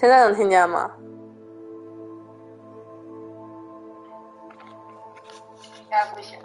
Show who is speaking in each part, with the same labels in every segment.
Speaker 1: 现在能听见吗？
Speaker 2: 应该不行。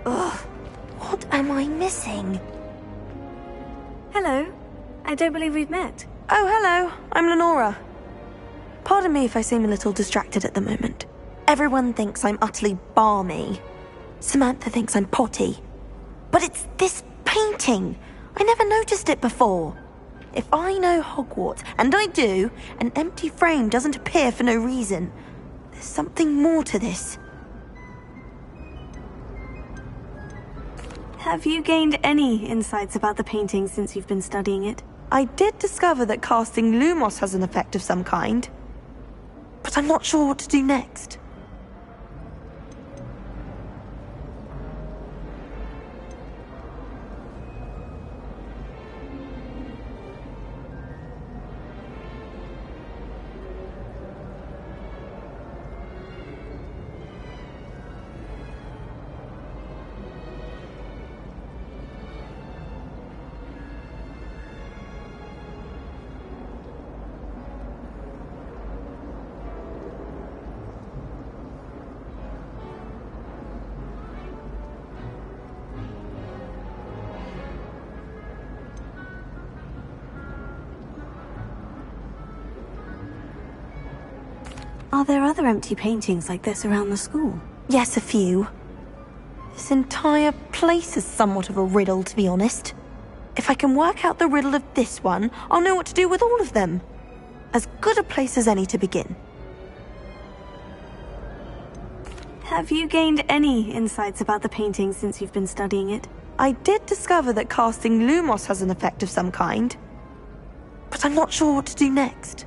Speaker 1: Ugh. What am I missing?
Speaker 3: Hello. I don't believe we've met.
Speaker 1: Oh, hello. I'm Lenora. Pardon me if I seem a little distracted at the moment. Everyone thinks I'm utterly balmy. Samantha thinks I'm potty. But it's this painting. I never noticed it before. If I know Hogwarts, and I do, an empty frame doesn't appear for no reason. There's something more to this.
Speaker 3: Have you gained any insights about the painting since you've been studying it?
Speaker 1: I did discover that casting Lumos has an effect of some kind. But I'm not sure what to do next.
Speaker 3: Are there other empty paintings like this around the school?
Speaker 1: Yes, a few. This entire place is somewhat of a riddle, to be honest. If I can work out the riddle of this one, I'll know what to do with all of them. As good a place as any to begin.
Speaker 3: Have you gained any insights about the painting since you've been studying it?
Speaker 1: I did discover that casting Lumos has an effect of some kind. But I'm not sure what to do next.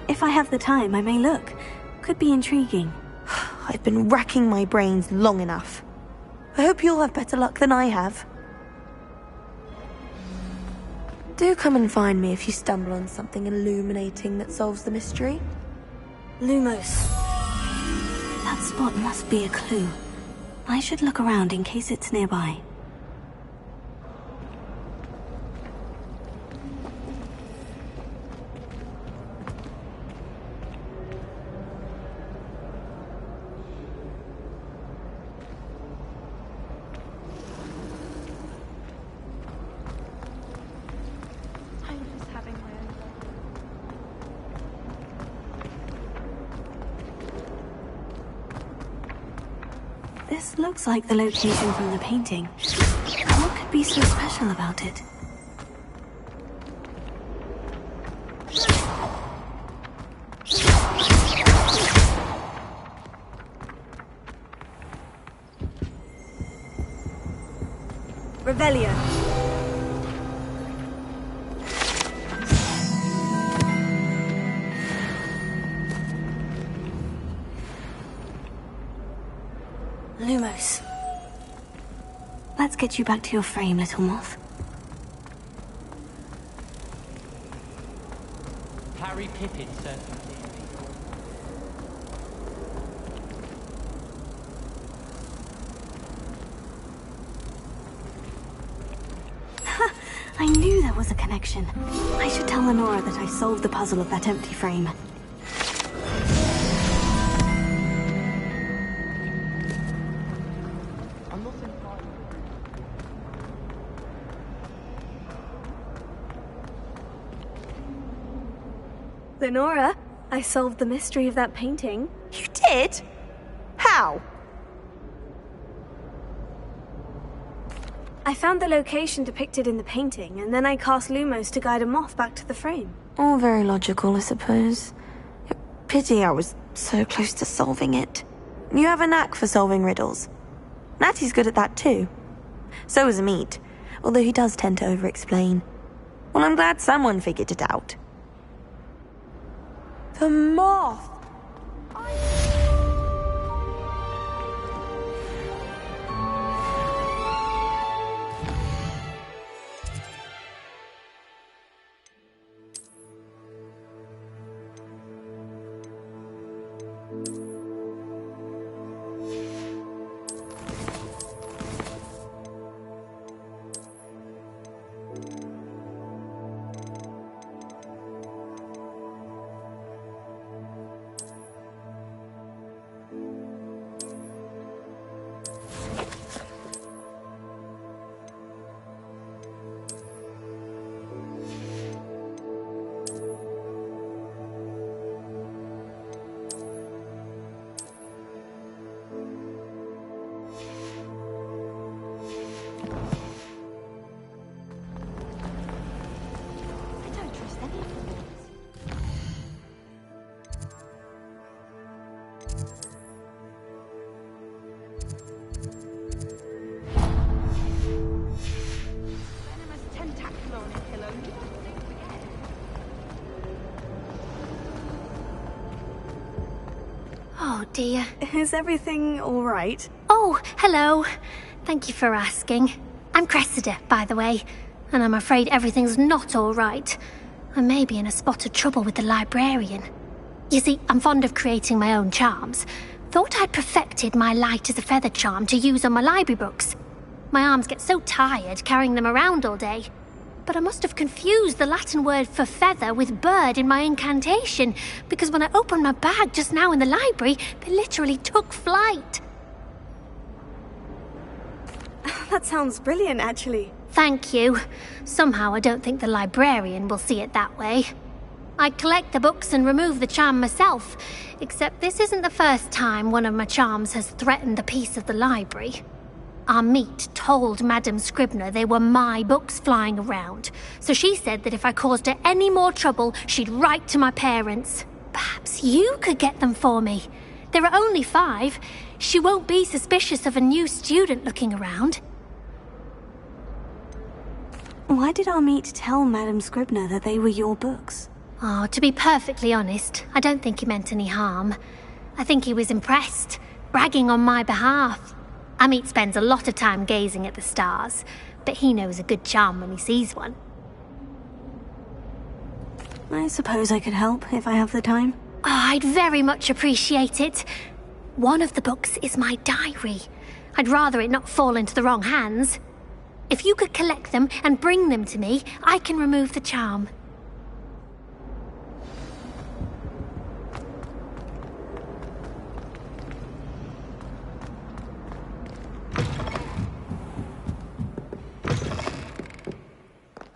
Speaker 3: If I have the time, I may look. Could be intriguing.
Speaker 1: I've been racking my brains long enough. I hope you'll have better luck than I have. Do come and find me if you stumble on something illuminating that solves the mystery.
Speaker 3: Lumos. That spot must be a clue. I should look around in case it's nearby. This looks like the location from the painting. What could be so special about it? Revelio. Lumos. Let's get you back to your frame, little moth.
Speaker 4: Harry Pippin, sir.
Speaker 3: I knew there was a connection. I should tell Lenora that I solved the puzzle of that empty frame. Lenora, I solved the mystery of that painting.
Speaker 1: You did? How?
Speaker 3: I found the location depicted in the painting, and then I cast Lumos to guide a moth back to the frame.
Speaker 1: All very logical, I suppose. Pity I was so close to solving it. You have a knack for solving riddles. Natty's good at that too. So is Amit, although he does tend to over-explain. Well, I'm glad someone figured it out. The moth!
Speaker 5: dear.
Speaker 3: Is everything all right?
Speaker 5: Oh, hello. Thank you for asking. I'm Cressida, by the way, and I'm afraid everything's not all right. I may be in a spot of trouble with the librarian. You see, I'm fond of creating my own charms. Thought I'd perfected my light as a feather charm to use on my library books. My arms get so tired carrying them around all day. But I must have confused the Latin word for feather with bird in my incantation, because when I opened my bag just now in the library, they literally took flight.
Speaker 3: That sounds brilliant, actually.
Speaker 5: Thank you. Somehow I don't think the librarian will see it that way. I collect the books and remove the charm myself, except this isn't the first time one of my charms has threatened a piece of the library. Our meet told Madame Scribner they were my books flying around, so she said that if I caused her any more trouble, she'd write to my parents. Perhaps you could get them for me. There are only 5. She won't be suspicious of a new student looking around.
Speaker 3: Why did our meet tell Madame Scribner that they were your books?
Speaker 5: Oh, to be perfectly honest, I don't think he meant any harm. I think he was impressed, bragging on my behalf. Amit spends a lot of time gazing at the stars, but he knows a good charm when he sees one.
Speaker 3: I suppose I could help if I have the time.
Speaker 5: Oh, I'd very much appreciate it. One of the books is my diary. I'd rather it not fall into the wrong hands. If you could collect them and bring them to me, I can remove the charm.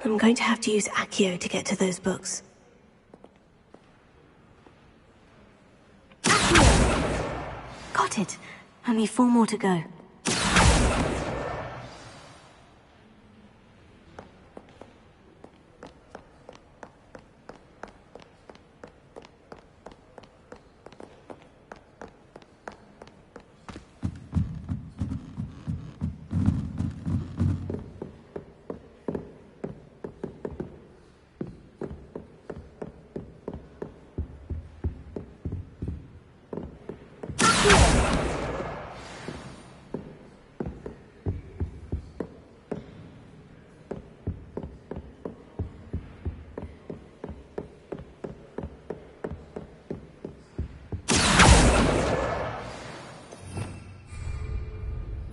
Speaker 3: I'm going to have to use Accio to get to those books. Accio! Got it. Only 4 more to go.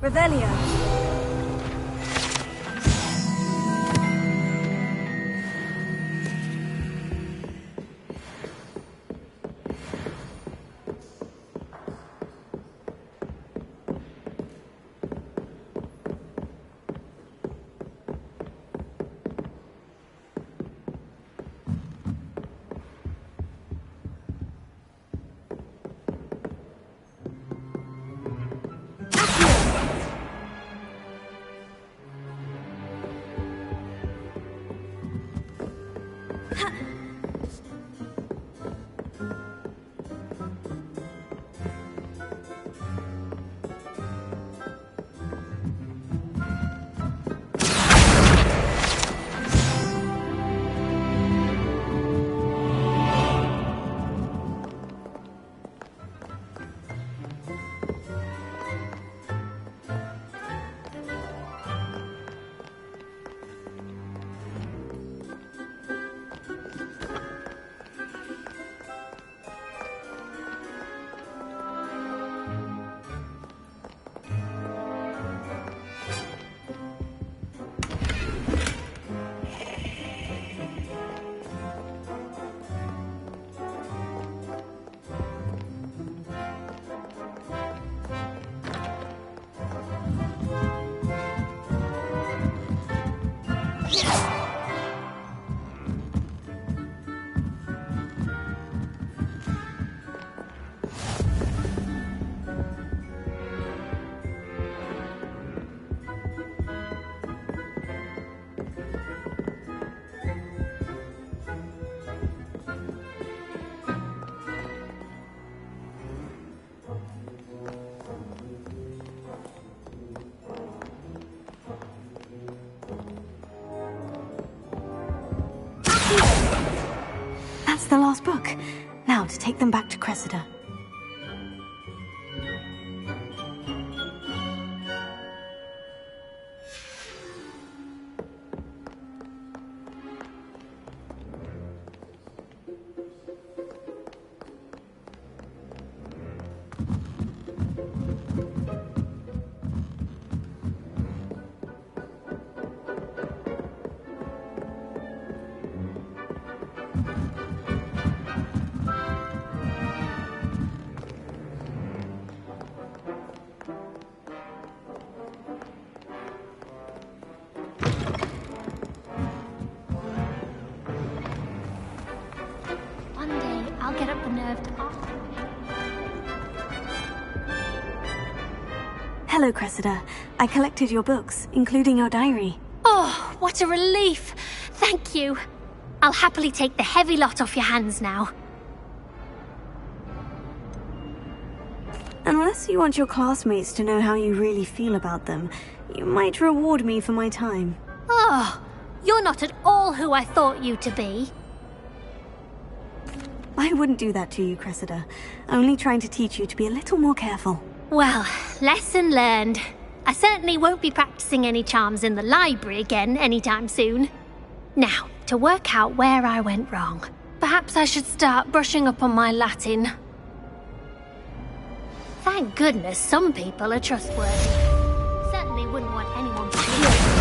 Speaker 3: Revelio. That's the last book. Now to take them back to Cressida. Hello, Cressida. I collected your books, including your diary.
Speaker 5: Oh, what a relief! Thank you. I'll happily take the heavy lot off your hands now.
Speaker 3: Unless you want your classmates to know how you really feel about them, you might reward me for my time.
Speaker 5: Oh, you're not at all who I thought you to be.
Speaker 3: I wouldn't do that to you, Cressida. Only trying to teach you to be a little more careful.
Speaker 5: Well, lesson learned. I certainly won't be practicing any charms in the library again anytime soon. Now, to work out where I went wrong. Perhaps I should start brushing up on my Latin. Thank goodness some people are trustworthy. Certainly wouldn't want anyone to hear.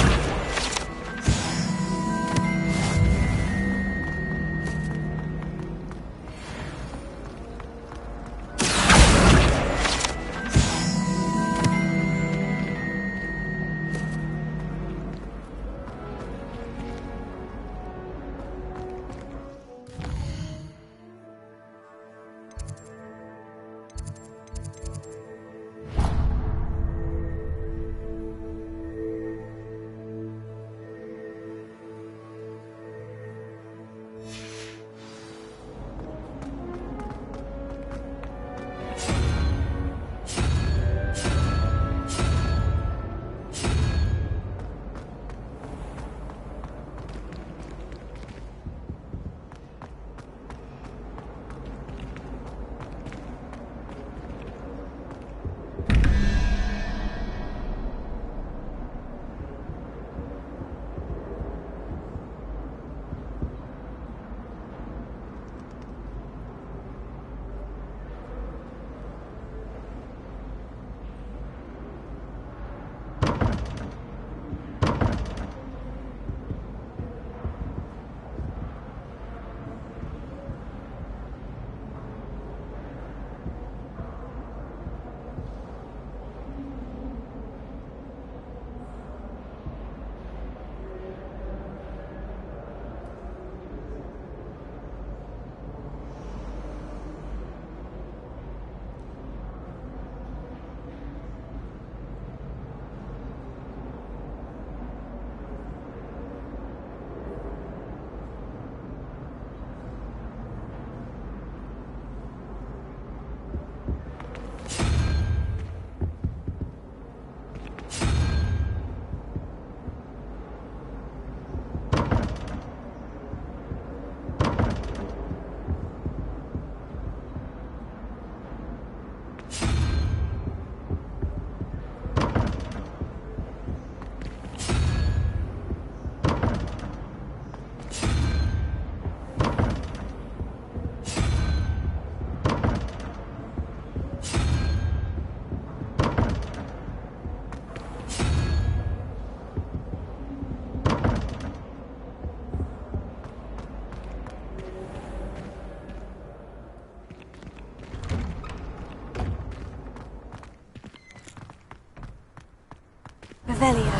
Speaker 3: Revelio.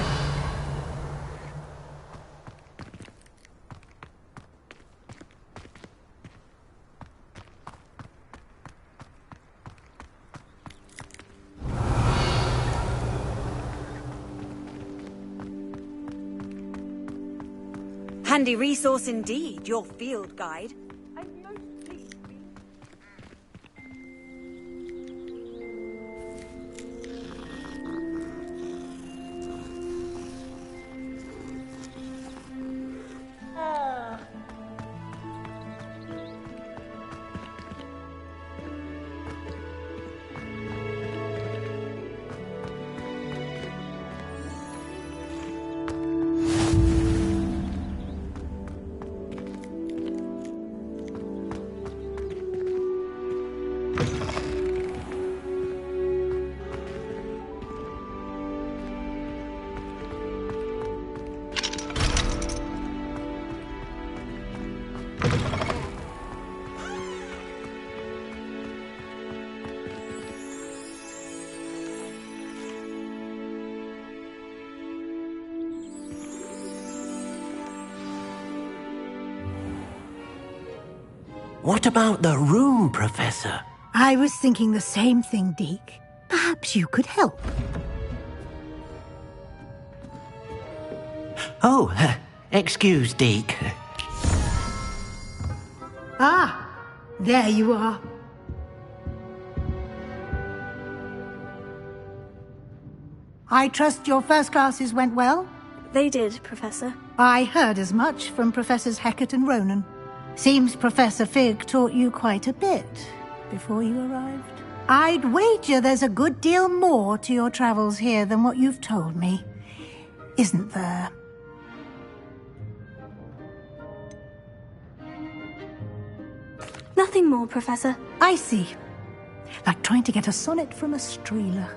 Speaker 6: Handy resource indeed, your field guide.
Speaker 7: What about the room, Professor?
Speaker 8: I was thinking the same thing, Deke. Perhaps you could help.
Speaker 7: Oh, excuse, Deke.
Speaker 8: Ah, there you are. I trust your first classes went well?
Speaker 3: They did, Professor.
Speaker 8: I heard as much from Professors Hecat and Ronan. Seems Professor Fig taught you quite a bit before you arrived. I'd wager there's a good deal more to your travels here than what you've told me. Isn't there?
Speaker 3: Nothing more, Professor.
Speaker 8: I see. Like trying to get a sonnet from a streeler.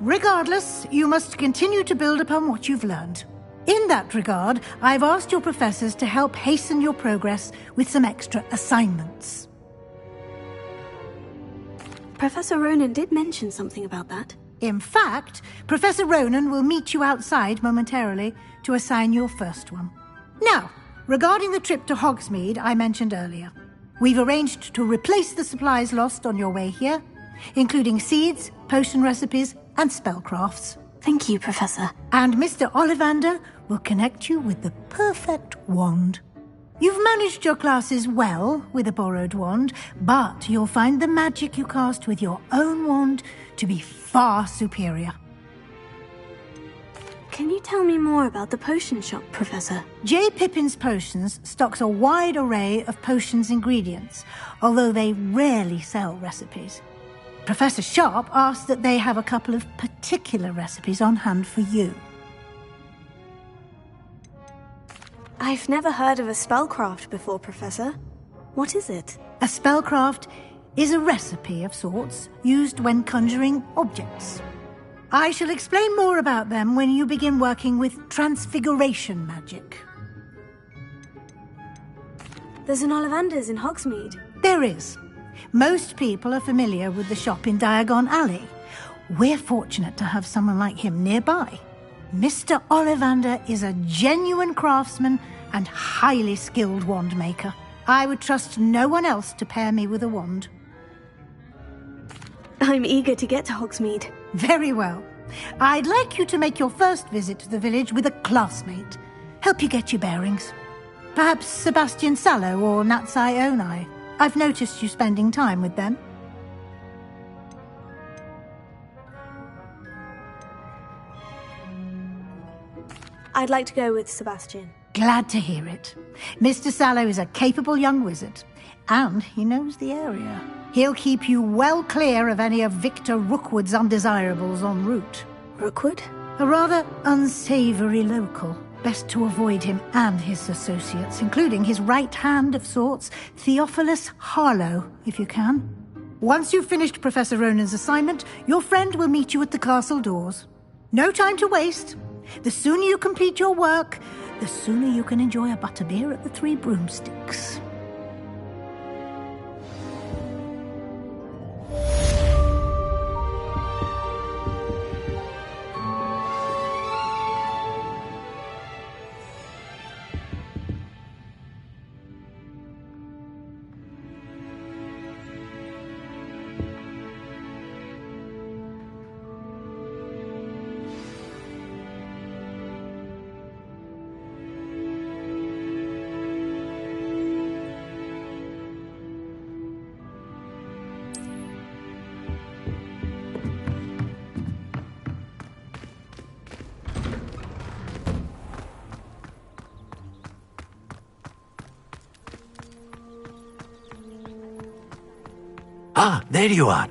Speaker 8: Regardless, you must continue to build upon what you've learned. In that regard, I've asked your professors to help hasten your progress with some extra assignments.
Speaker 3: Professor Ronan did mention something about that.
Speaker 8: In fact, Professor Ronan will meet you outside momentarily to assign your first one. Now, regarding the trip to Hogsmeade I mentioned earlier, we've arranged to replace the supplies lost on your way here, including seeds, potion recipes, and spellcrafts.
Speaker 3: Thank you, Professor.
Speaker 8: And Mr. Ollivander will connect you with the perfect wand. You've managed your classes well with a borrowed wand, but you'll find the magic you cast with your own wand to be far superior.
Speaker 3: Can you tell me more about the potion shop, Professor?
Speaker 8: J. Pippin's Potions stocks a wide array of potions ingredients, although they rarely sell recipes. Professor Sharp asked that they have a couple of particular recipes on hand for you.
Speaker 3: I've never heard of a spellcraft before, Professor. What is it?
Speaker 8: A spellcraft is a recipe of sorts used when conjuring objects. I shall explain more about them when you begin working with transfiguration magic.
Speaker 3: There's an Ollivander's in Hogsmeade.
Speaker 8: There is. Most people are familiar with the shop in Diagon Alley. We're fortunate to have someone like him nearby. Mr. Ollivander is a genuine craftsman and highly skilled wand maker. I would trust no one else to pair me with a wand.
Speaker 3: I'm eager to get to Hogsmeade.
Speaker 8: Very well. I'd like you to make your first visit to the village with a classmate. Help you get your bearings. Perhaps Sebastian Sallow or Natsai Onai. I've noticed you spending time with them.
Speaker 3: I'd like to go with Sebastian.
Speaker 8: Glad to hear it. Mr. Sallow is a capable young wizard, and he knows the area. He'll keep you well clear of any of Victor Rookwood's undesirables en route.
Speaker 3: Rookwood?
Speaker 8: A rather unsavory local. Best to avoid him and his associates, including his right hand of sorts, Theophilus Harlow, if you can. Once you've finished Professor Ronan's assignment, your friend will meet you at the castle doors. No time to waste. The sooner you complete your work, the sooner you can enjoy a butterbeer at the Three Broomsticks.
Speaker 7: Ah, there you are.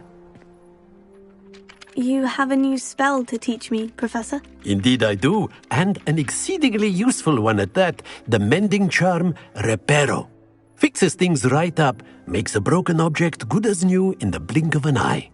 Speaker 3: You have a new spell to teach me, Professor?
Speaker 7: Indeed I do, and an exceedingly useful one at that, the mending charm Reparo. Fixes things right up, makes a broken object good as new in the blink of an eye.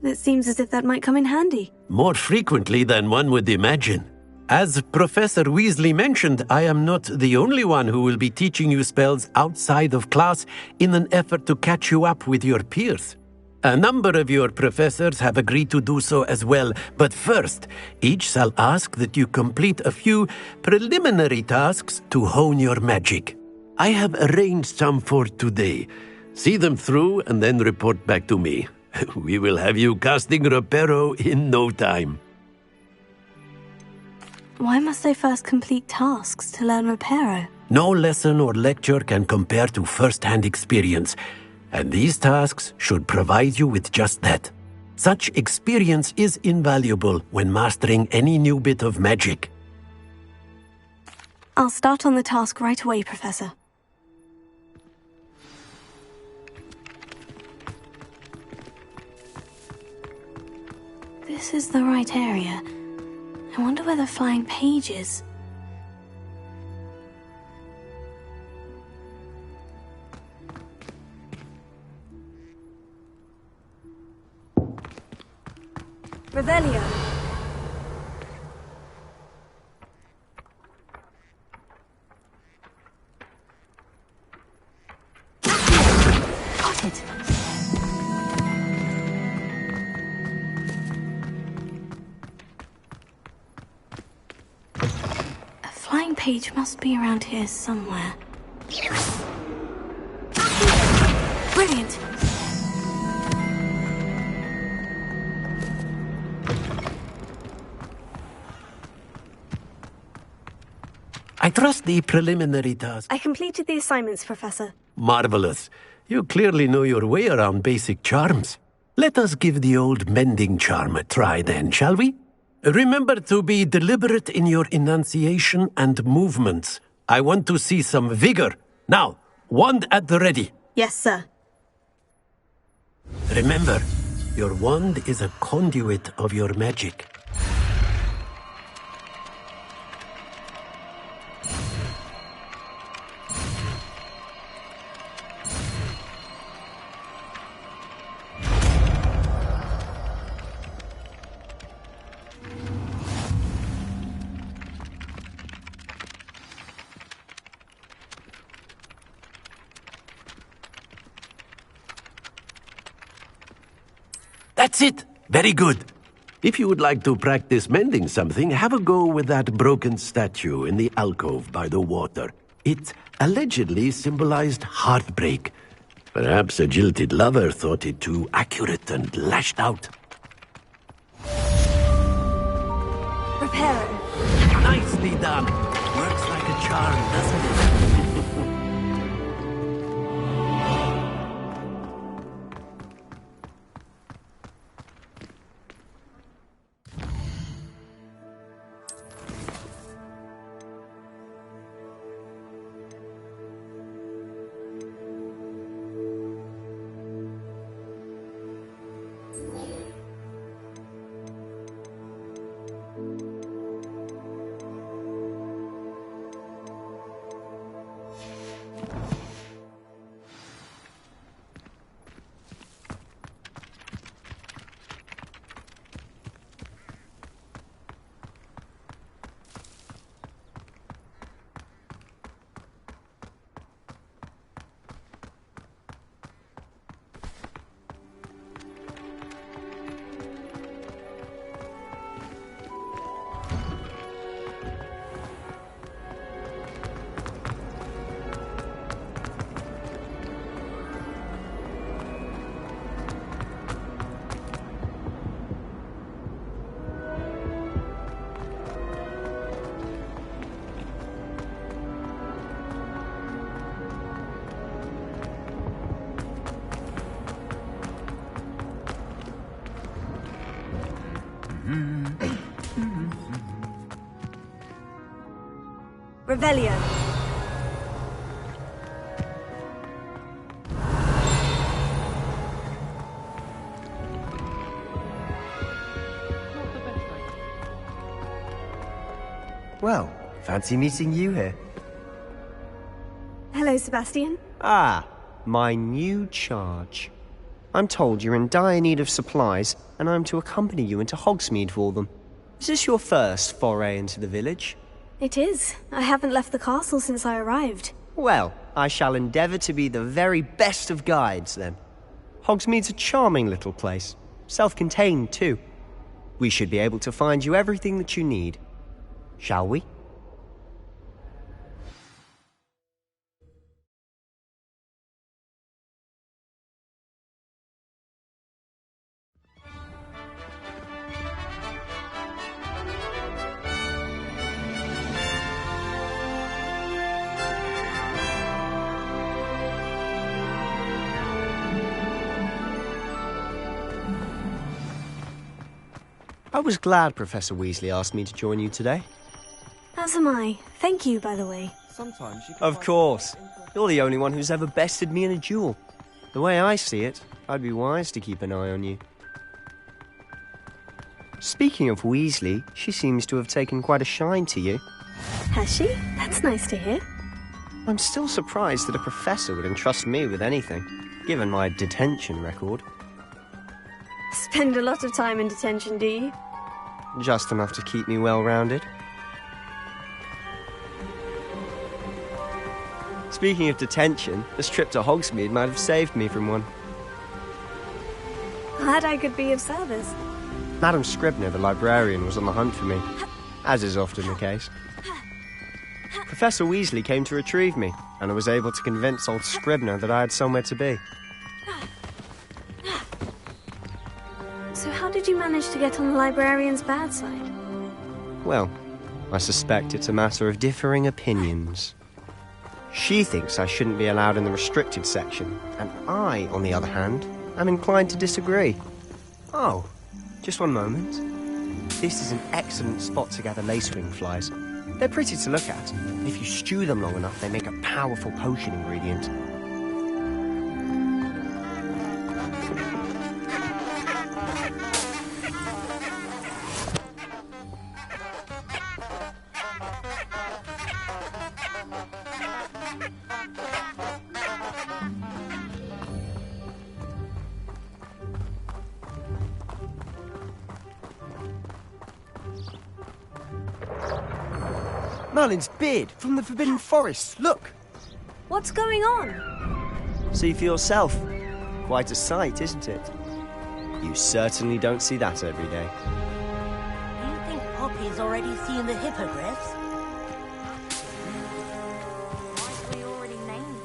Speaker 3: It seems as if that might come in handy.
Speaker 7: More frequently than one would imagine. As Professor Weasley mentioned, I am not the only one who will be teaching you spells outside of class in an effort to catch you up with your peers. A number of your professors have agreed to do so as well, but first, each shall ask that you complete a few preliminary tasks to hone your magic. I have arranged some for today. See them through and then report back to me. We will have you casting Reparo in no time.
Speaker 3: Why must they first complete tasks to learn Reparo?
Speaker 7: No lesson or lecture can compare to first-hand experience, and these tasks should provide you with just that. Such experience is invaluable when mastering any new bit of magic.
Speaker 3: I'll start on the task right away, Professor. This is the right area. I wonder where the flying page is. Revelio. Got it. A flying page must be around here somewhere. Brilliant.
Speaker 7: I trust the preliminary task.
Speaker 3: I completed the assignments, Professor.
Speaker 7: Marvelous. You clearly know your way around basic charms. Let us give the old mending charm a try then, shall we? Remember to be deliberate in your enunciation and movements. I want to see some vigor. Now, wand at the ready.
Speaker 3: Yes, sir.
Speaker 7: Remember, your wand is a conduit of your magic. That's it! Very good. If you would like to practice mending something, have a go with that broken statue in the alcove by the water. It allegedly symbolized heartbreak. Perhaps a jilted lover thought it too accurate and lashed out.
Speaker 3: Reparo.
Speaker 7: Nicely done. Works like a charm, doesn't it?
Speaker 3: Revelio.
Speaker 9: Well, fancy meeting you here.
Speaker 3: Hello, Sebastian.
Speaker 9: Ah, my new charge. I'm told you're in dire need of supplies, and I'm to accompany you into Hogsmeade for them. Is this your first foray into the village?
Speaker 3: It is. I haven't left the castle since I arrived.
Speaker 9: Well, I shall endeavour to be the very best of guides, then. Hogsmeade's a charming little place. Self-contained, too. We should be able to find you everything that you need. Shall we? I was glad Professor Weasley asked me to join you today.
Speaker 3: As am I. Thank you, by the way.
Speaker 9: Of course. You're the only one who's ever bested me in a duel. The way I see it, I'd be wise to keep an eye on you. Speaking of Weasley, she seems to have taken quite a shine to you.
Speaker 3: Has she? That's nice to hear.
Speaker 9: I'm still surprised that a professor would entrust me with anything, given my detention record.
Speaker 3: Spend a lot of time in detention, do you?
Speaker 9: Just enough to keep me well-rounded. Speaking of detention, this trip to Hogsmeade might have saved me from one.
Speaker 3: Glad I could be of service.
Speaker 9: Madam Scribner, the librarian, was on the hunt for me, as is often the case. Professor Weasley came to retrieve me, and I was able to convince old Scribner that I had somewhere to be.
Speaker 3: So how did you manage to get on the librarian's bad side?
Speaker 9: Well, I suspect it's a matter of differing opinions. She thinks I shouldn't be allowed in the restricted section, and I, on the other hand, am inclined to disagree. Oh, just one moment. This is an excellent spot to gather lacewing flies. They're pretty to look at. If you stew them long enough, they make a powerful potion ingredient. Merlin's beard from the Forbidden Forest, look!
Speaker 3: What's going on?
Speaker 9: See for yourself. Quite a sight, isn't it? You certainly don't see that every day.
Speaker 10: Do you think Poppy's already seen the hippogriffs?
Speaker 3: We already named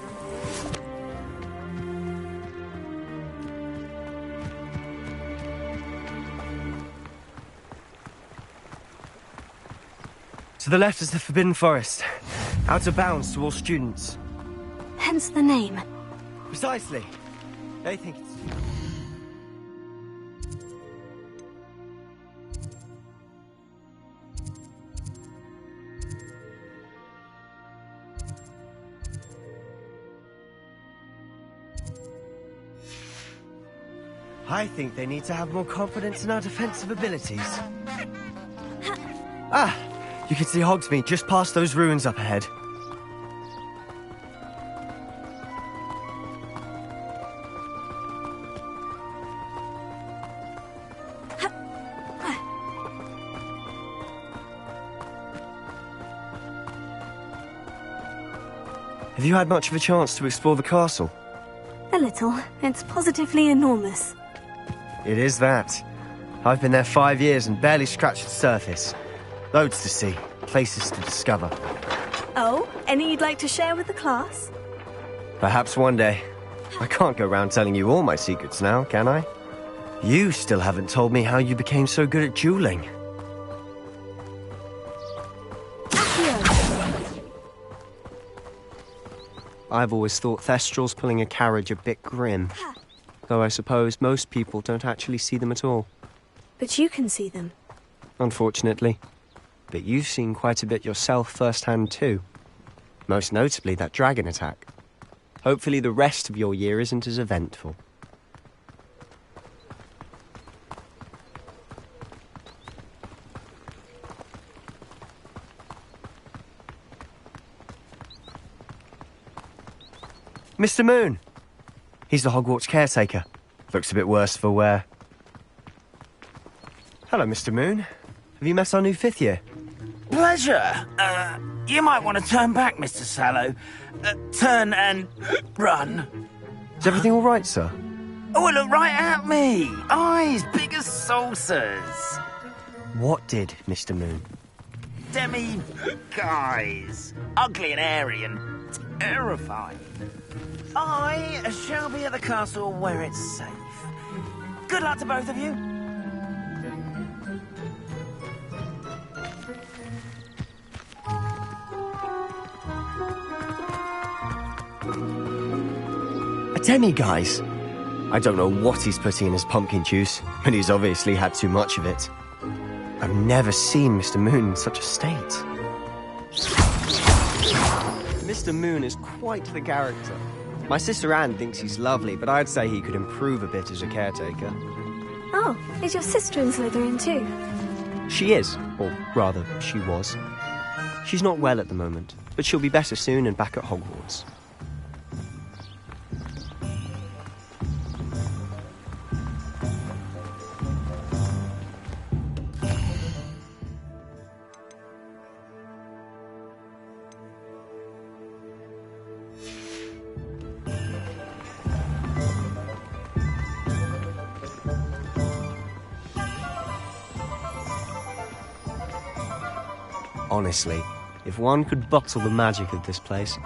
Speaker 9: To the left is the Forbidden Forest. Out of bounds to all students.
Speaker 3: Hence the name.
Speaker 9: Precisely. They think it's... I think they need to have more confidence in our defensive abilities. Ah! You can see Hogsmeade just past those ruins up ahead. Have you had much of a chance to explore the castle?
Speaker 3: A little. It's positively enormous.
Speaker 9: It is that. I've been there 5 years and barely scratched the surface. Loads to see, places to discover.
Speaker 3: Oh, any you'd like to share with the class?
Speaker 9: Perhaps one day. I can't go around telling you all my secrets now, can I? You still haven't told me how you became so good at dueling. I've always thought Thestrals pulling a carriage a bit grim. Though I suppose most people don't actually see them at all.
Speaker 3: But you can see them.
Speaker 9: Unfortunately. But you've seen quite a bit yourself firsthand too. Most notably that dragon attack. Hopefully the rest of your year isn't as eventful. Mr. Moon! He's the Hogwarts caretaker. Looks a bit worse for wear. Hello, Mr. Moon. Have you met our new 5th year?
Speaker 11: Pleasure. You might want to turn back, Mr. Sallow. Turn and run.
Speaker 9: Is everything all right, sir?
Speaker 11: Oh, look right at me. Eyes big as saucers.
Speaker 9: What did, Mr. Moon?
Speaker 11: Guys. Ugly and airy and terrifying. I shall be at the castle where it's safe. Good luck to both of you.
Speaker 9: A demi-guise? I don't know what he's putting in his pumpkin juice, but he's obviously had too much of it. I've never seen Mr. Moon in such a state. Mr. Moon is quite the character. My sister Anne thinks he's lovely, but I'd say he could improve a bit as a caretaker.
Speaker 3: Oh, is your sister in Slytherin too?
Speaker 9: She is, or rather, she was. She's not well at the moment, but she'll be better soon and back at Hogwarts. Honestly, if one could bottle the magic of this place.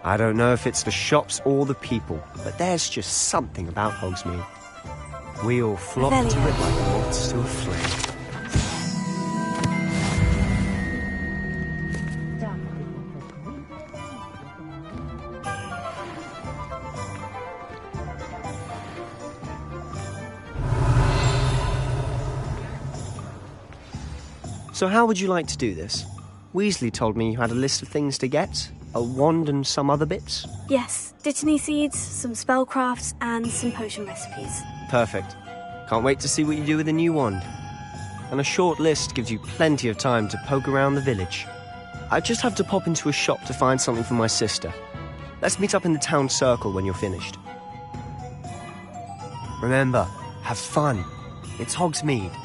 Speaker 9: I don't know if it's the shops or the people, but there's just something about Hogsmeade. We all flock to it like moths to a flame. So how would you like to do this? Weasley told me you had a list of things to get. A wand and some other bits?
Speaker 3: Yes, Dittany seeds, some spellcrafts, and some potion recipes.
Speaker 9: Perfect. Can't wait to see what you do with the new wand. And a short list gives you plenty of time to poke around the village. I just have to pop into a shop to find something for my sister. Let's meet up in the town circle when you're finished. Remember, have fun. It's Hogsmeade.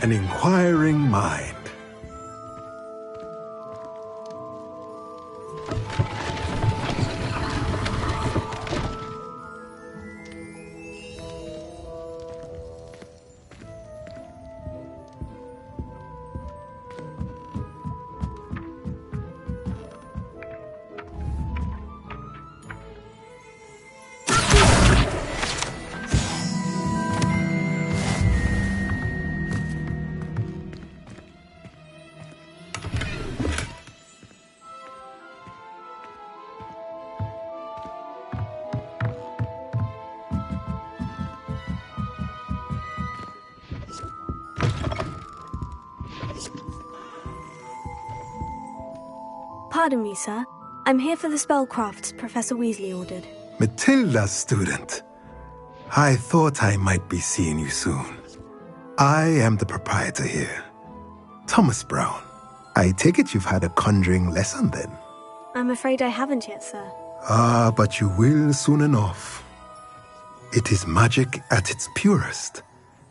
Speaker 12: An inquiring mind.
Speaker 3: Pardon me, sir. I'm here for the spellcrafts Professor Weasley ordered.
Speaker 12: Matilda's student. I thought I might be seeing you soon. I am the proprietor here. Thomas Brown. I take it you've had a conjuring lesson then?
Speaker 3: I'm afraid I haven't yet, sir.
Speaker 12: Ah, but you will soon enough. It is magic at its purest,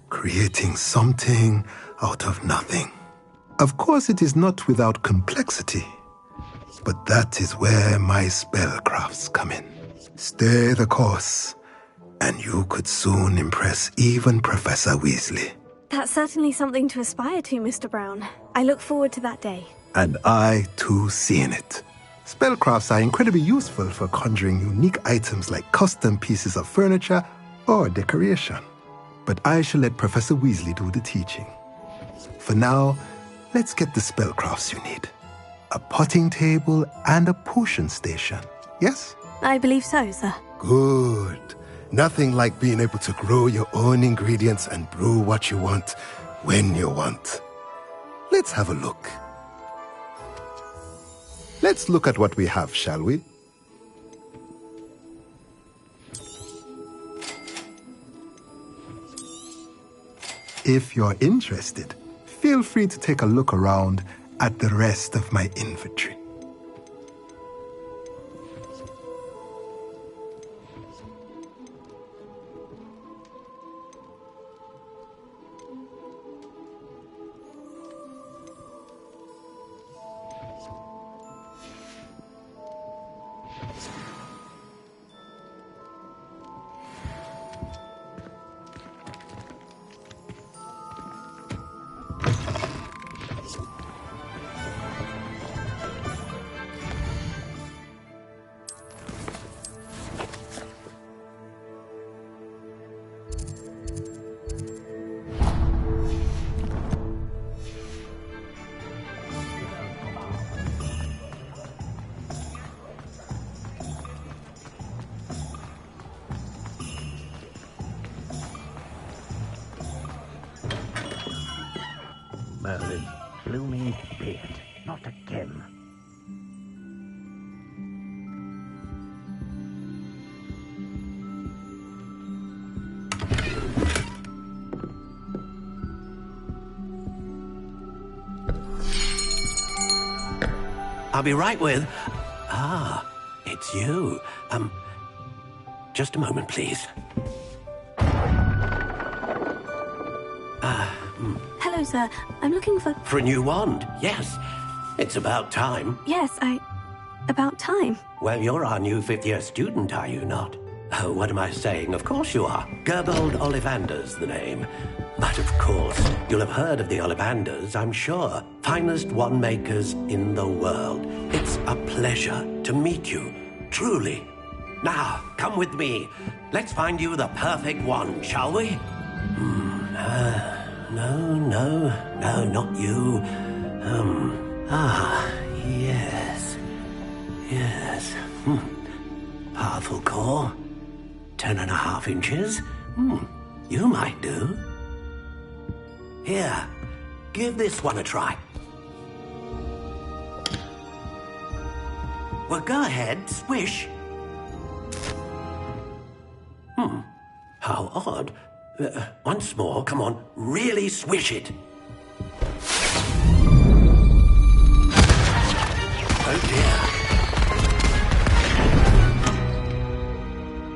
Speaker 12: creating something out of nothing. Of course, it is not without complexity, but that is where my spellcrafts come in. Stay the course, and you could soon impress even Professor Weasley.
Speaker 13: That's certainly something to aspire to, Mr. Brown. I look forward to that day.
Speaker 12: And I, too, seeing it. Spellcrafts are incredibly useful for conjuring unique items like custom pieces of furniture or decoration. But I shall let Professor Weasley do the teaching. For now, let's get the spellcrafts you need. A potting table and a potion station, yes?
Speaker 13: I believe so, sir.
Speaker 12: Good. Nothing like being able to grow your own ingredients and brew what you want, when you want. Let's have a look. Let's look at what we have, shall we? If you're interested, feel free to take a look around at the rest of my inventory.
Speaker 11: Merlin, blooming beard, not again.
Speaker 7: I'll be right with... Ah, it's you. Just a moment, please.
Speaker 13: Hello, sir. I'm looking for...
Speaker 7: For a new wand, yes. It's about time.
Speaker 13: Yes, about time.
Speaker 7: Well, you're our new fifth-year student, are you not? Oh, what am I saying? Of course you are. Gerbold Ollivander's the name. But of course, you'll have heard of the Ollivanders, I'm sure. Finest wand makers in the world. It's a pleasure to meet you, truly. Now, come with me. Let's find you the perfect wand, shall we? No, not you. Yes. Powerful core. 10.5 inches. You might do. Here, give this one a try. Well, go ahead, swish. How odd. Once more, come on, really swish it. Oh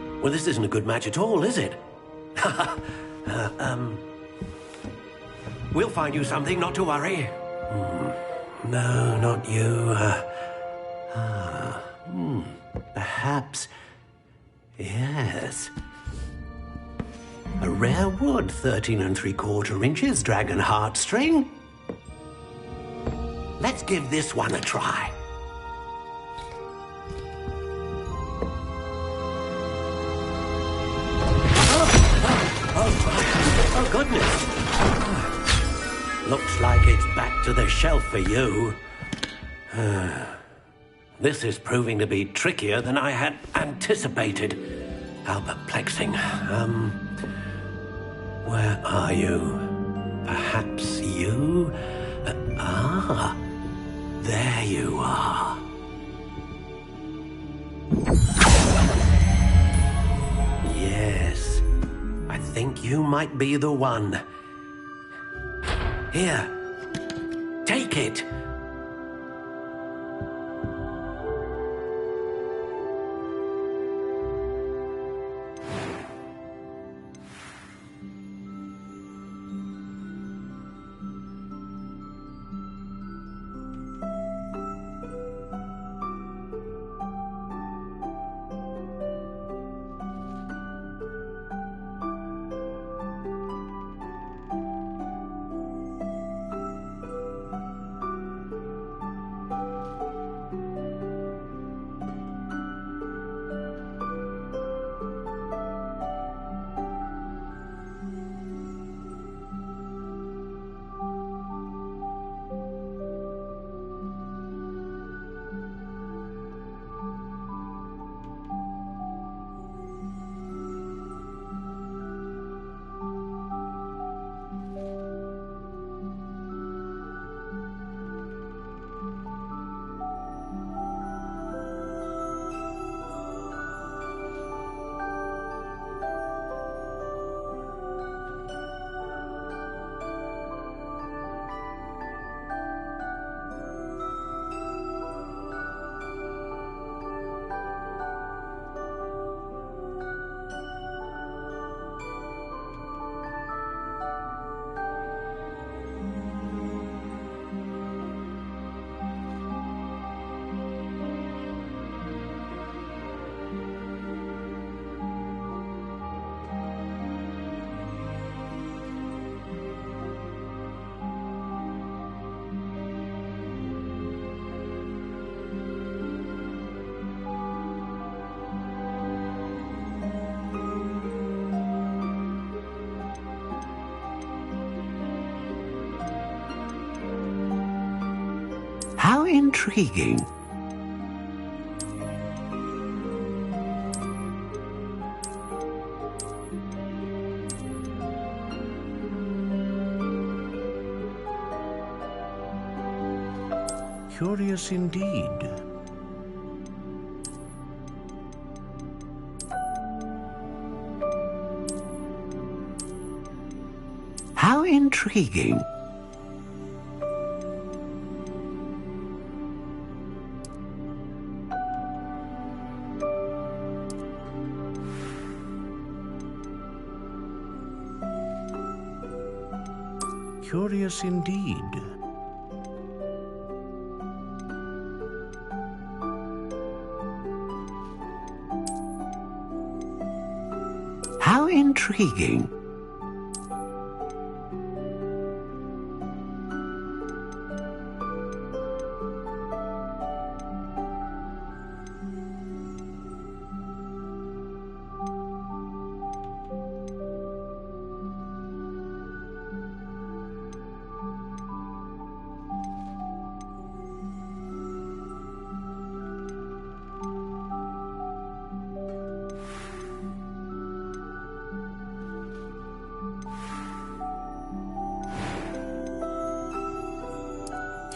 Speaker 7: dear. Well, this isn't a good match at all, is it? We'll find you something, not to worry. No, not you. Perhaps. Yes. A rare wood, 13 3/4 inches, dragon heartstring. Let's give this one a try. Oh, goodness. Looks like it's back to the shelf for you. This is proving to be trickier than I had anticipated. How perplexing. Where are you? Perhaps you? There you are. Yes, I think you might be the one. Here, take it. How intriguing.
Speaker 14: Curious indeed.
Speaker 7: How intriguing.
Speaker 14: Curious indeed.
Speaker 7: How intriguing.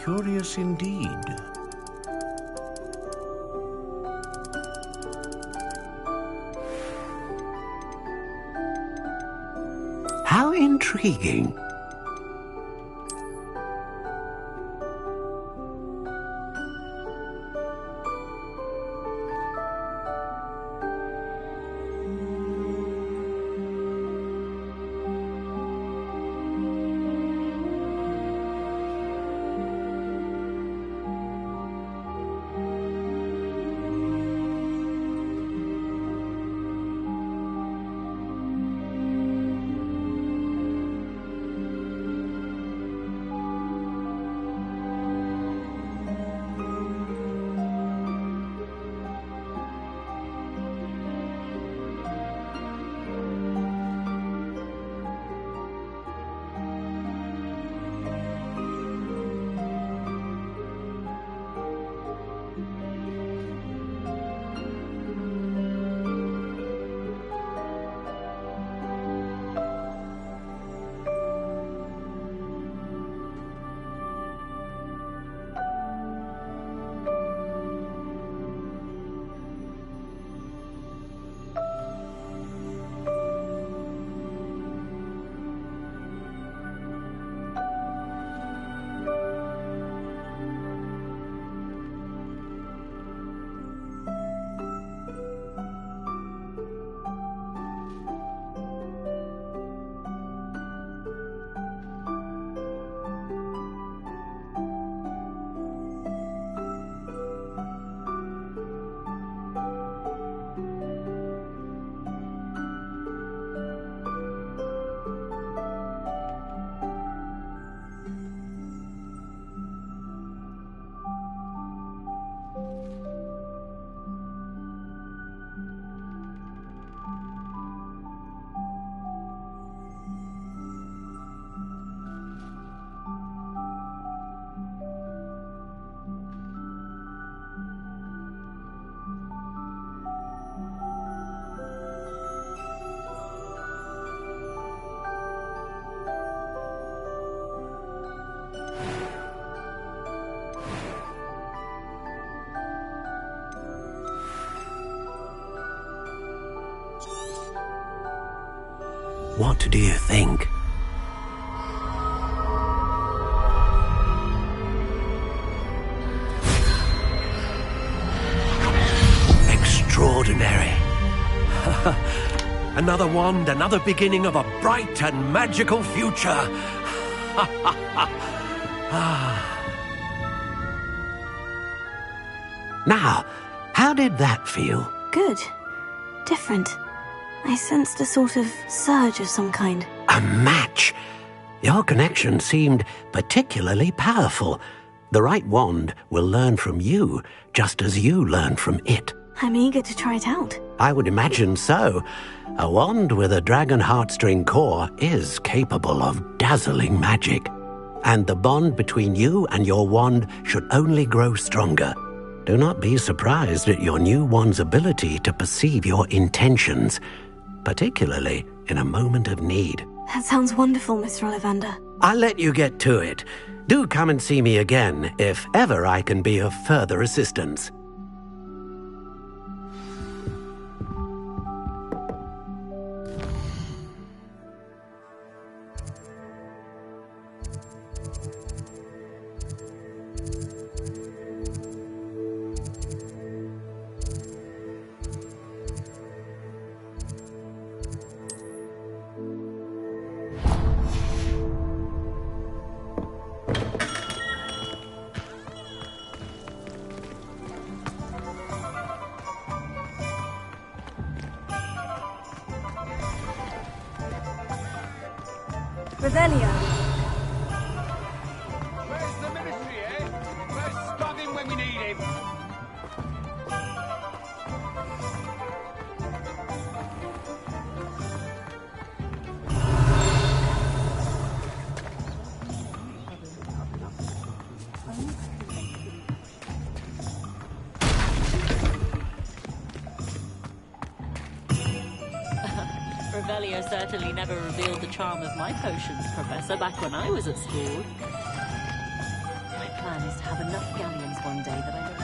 Speaker 14: Curious indeed.
Speaker 7: How intriguing. What do you think? Extraordinary. Another wand, another beginning of a bright and magical future. Now, how did that feel?
Speaker 3: Good. Different. I sensed a sort of surge of some kind.
Speaker 7: A match! Your connection seemed particularly powerful. The right wand will learn from you, just as you learn from it.
Speaker 3: I'm eager to try it out.
Speaker 7: I would imagine so. A wand with a dragon heartstring core is capable of dazzling magic. and the bond between you and your wand should only grow stronger. Do not be surprised at your new wand's ability to perceive your intentions, particularly in a moment of need.
Speaker 3: That sounds wonderful, Mr. Ollivander.
Speaker 7: I'll let you get to it. Do come and see me again if ever I can be of further assistance.
Speaker 13: Revelio.
Speaker 4: Where's the ministry, eh? Where's Stoggin when we need him?
Speaker 15: Revelio certainly never revealed the charm of my potions, Professor, back when I was at school. My plan is to have enough galleons one day that I don't...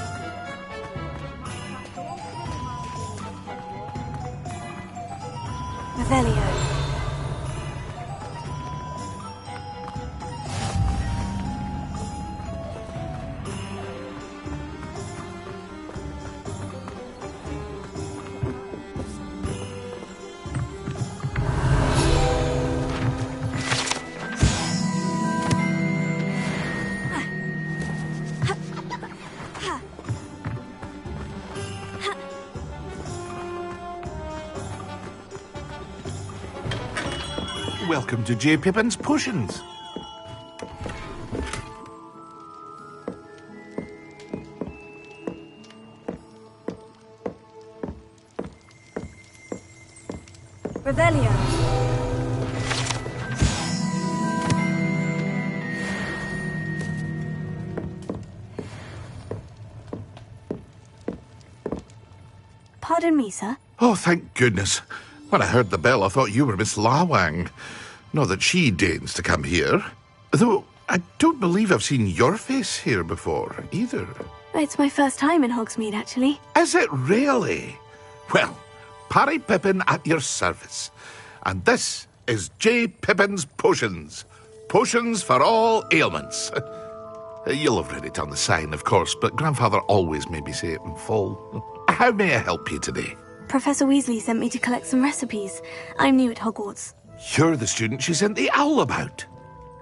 Speaker 13: Revelio.
Speaker 14: Welcome to J. Pippin's Potions.
Speaker 13: Revelio.
Speaker 3: Pardon me, sir.
Speaker 14: Oh, thank goodness. When I heard the bell, I thought you were Miss Lawang. Not that she deigns to come here. Though I don't believe I've seen your face here before, either.
Speaker 3: It's my first time in Hogsmeade, actually.
Speaker 14: Is it really? Well, Parry Pippin at your service. And this is J. Pippin's Potions. Potions for all ailments. You'll have read it on the sign, of course, but Grandfather always made me say it in full. How may I help you today?
Speaker 3: Professor Weasley sent me to collect some recipes. I'm new at Hogwarts.
Speaker 14: You're the student she sent the owl about.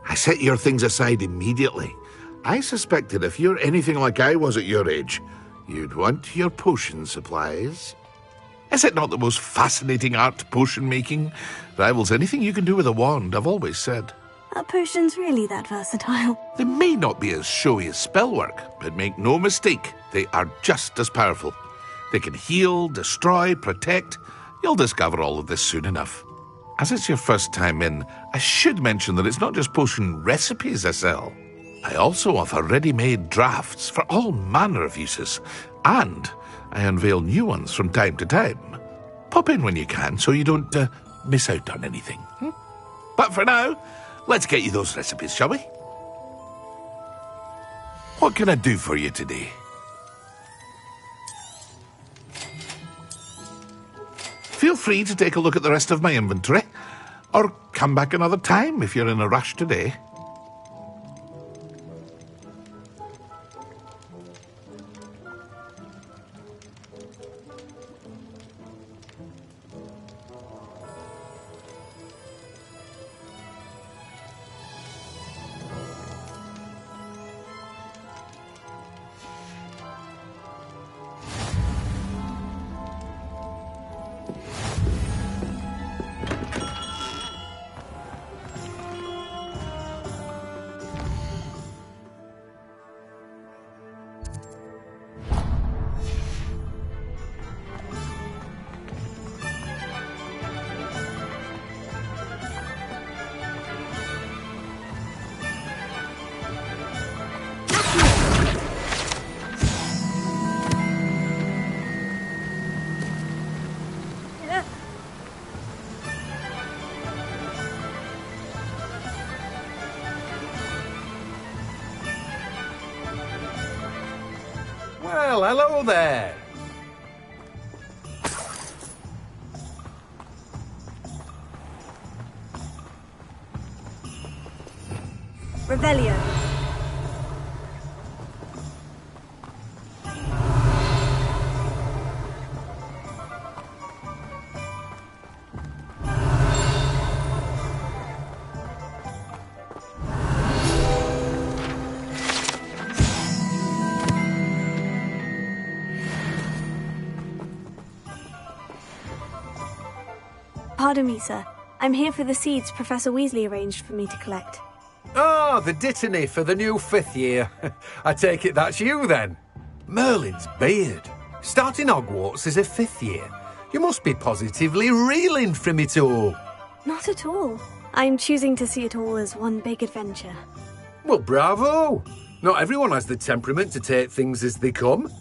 Speaker 14: I set your things aside immediately. I suspected if you're anything like I was at your age, you'd want your potion supplies. Is it not the most fascinating art, potion making? Rivals anything you can do with a wand, I've always said.
Speaker 3: Are potions really that versatile?
Speaker 14: They may not be as showy as spellwork, but make no mistake, they are just as powerful. They can heal, destroy, protect. You'll discover all of this soon enough. As it's your first time in, I should mention that it's not just potion recipes I sell. I also offer ready-made drafts for all manner of uses, and I unveil new ones from time to time. Pop in when you can so you don't miss out on anything. But for now, let's get you those recipes, shall we? What can I do for you today? Feel free to take a look at the rest of my inventory, or come back another time if you're in a rush today.
Speaker 16: Well, hello there.
Speaker 13: Revelio. Pardon me, sir. I'm here for the seeds Professor Weasley arranged for me to collect.
Speaker 16: Ah, the dittany for the new 5th year. I take it that's you, then. Merlin's beard. Starting Hogwarts as a 5th year. You must be positively reeling from it all.
Speaker 13: Not at all. I'm choosing to see it all as one big adventure.
Speaker 16: Well, bravo. Not everyone has the temperament to take things as they come.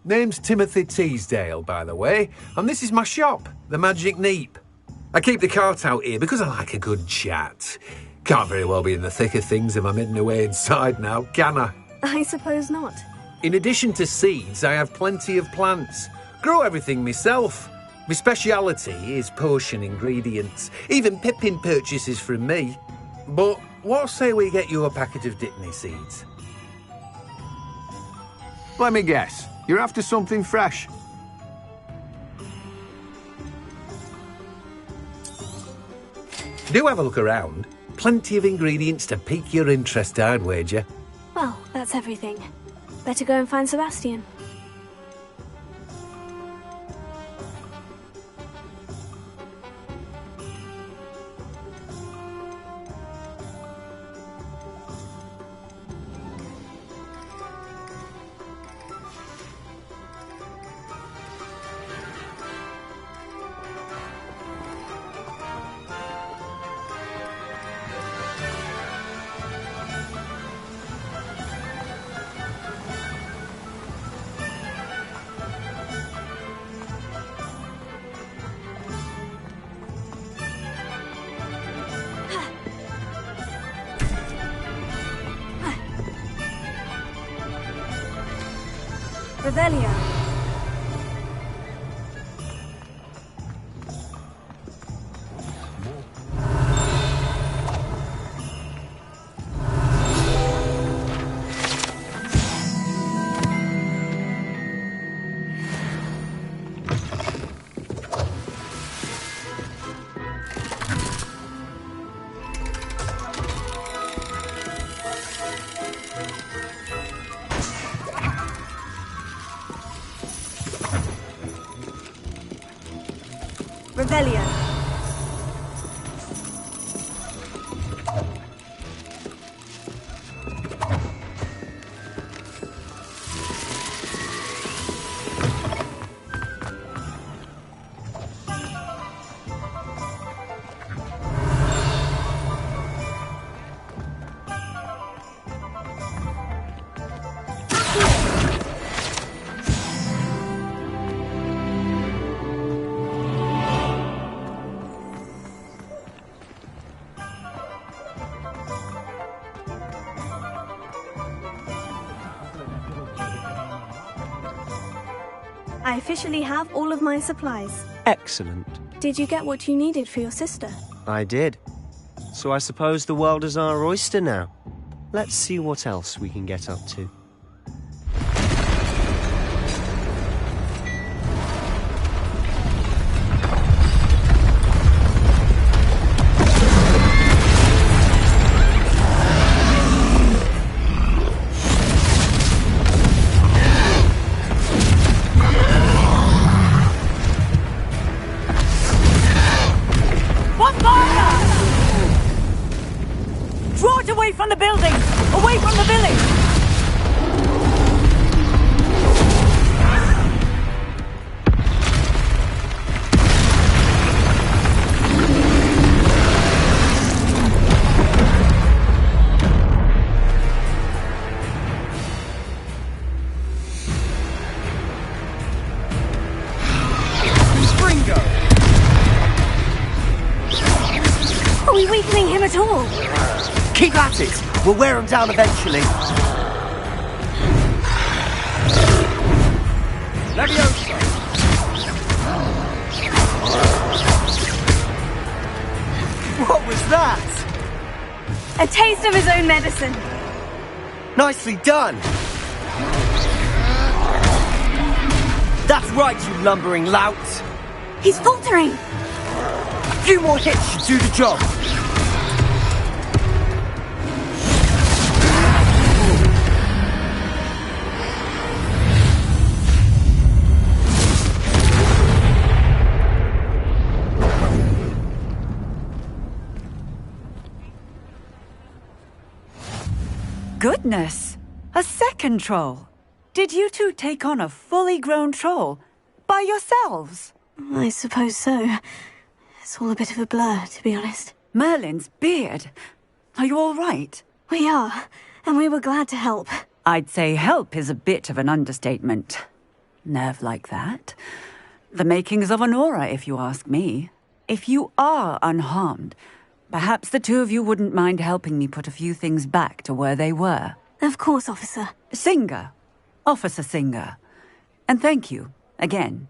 Speaker 16: Name's Timothy Teasdale, by the way, and this is my shop, the Magic Neep. I keep the cart out here because I like a good chat. Can't very well be in the thick of things if I'm hidden away inside now, can I?
Speaker 13: I suppose not.
Speaker 16: In addition to seeds, I have plenty of plants. Grow everything myself. My speciality is potion ingredients. Even Pippin purchases from me. But what say we get you a packet of Dittany seeds?
Speaker 4: Let me guess. You're after something fresh.
Speaker 16: Do have a look around. Plenty of ingredients to pique your interest, I'd wager.
Speaker 13: Well, that's everything. Better go and find Sebastian. Revelio. Revelio. I officially have all of my supplies.
Speaker 9: Excellent.
Speaker 13: Did you get what you needed for your sister?
Speaker 9: I did. So I suppose the world is our oyster now. Let's see what else we can get up to.
Speaker 6: Away from the building! Away from the village!
Speaker 4: Springo!
Speaker 13: Are we weakening him at all?
Speaker 9: Keep at it! We'll wear him down eventually.
Speaker 6: Leviosa!
Speaker 9: What was that?
Speaker 13: A taste of his own medicine.
Speaker 9: Nicely done. That's right, you lumbering lout.
Speaker 13: He's faltering.
Speaker 9: A few more hits should do the job.
Speaker 6: Goodness! A second troll! Did you two take on a fully grown troll? By yourselves?
Speaker 3: I suppose so. It's all a bit of a blur, to be honest.
Speaker 6: Merlin's beard. Are you all right?
Speaker 3: We are, and we were glad to help.
Speaker 6: I'd say help is a bit of an understatement. Nerve like that. The makings of an aura, if you ask me. If you are unharmed, perhaps the two of you wouldn't mind helping me put a few things back to where they were.
Speaker 3: Of course, officer.
Speaker 6: Singer. Officer Singer. And thank you, again.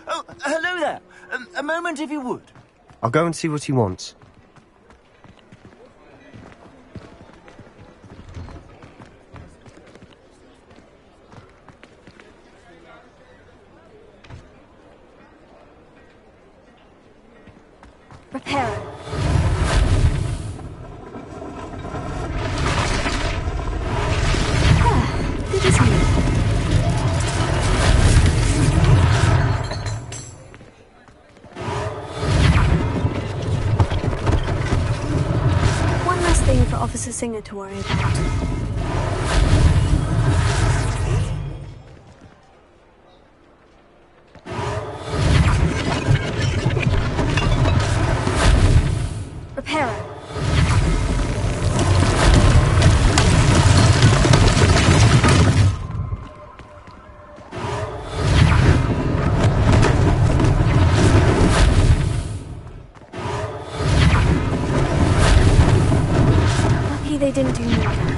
Speaker 11: Oh, hello there. A moment, if you would.
Speaker 9: I'll go and see what he wants.
Speaker 13: Reparo.
Speaker 3: Good as new.
Speaker 13: One last thing for Officer Singer to worry about. Reparo. Lucky they didn't do more damage.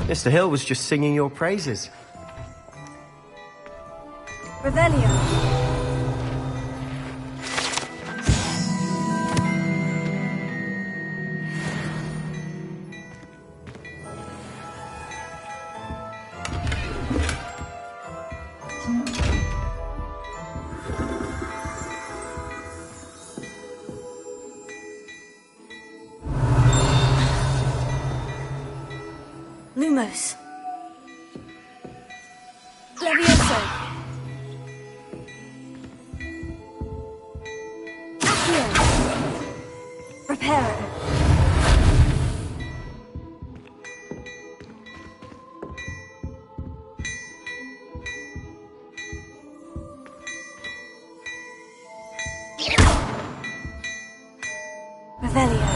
Speaker 9: Mr. Hill was just singing your praises.
Speaker 13: Revelio.
Speaker 3: Lumos.
Speaker 13: Levioso. Accio. Reparo. Revelio.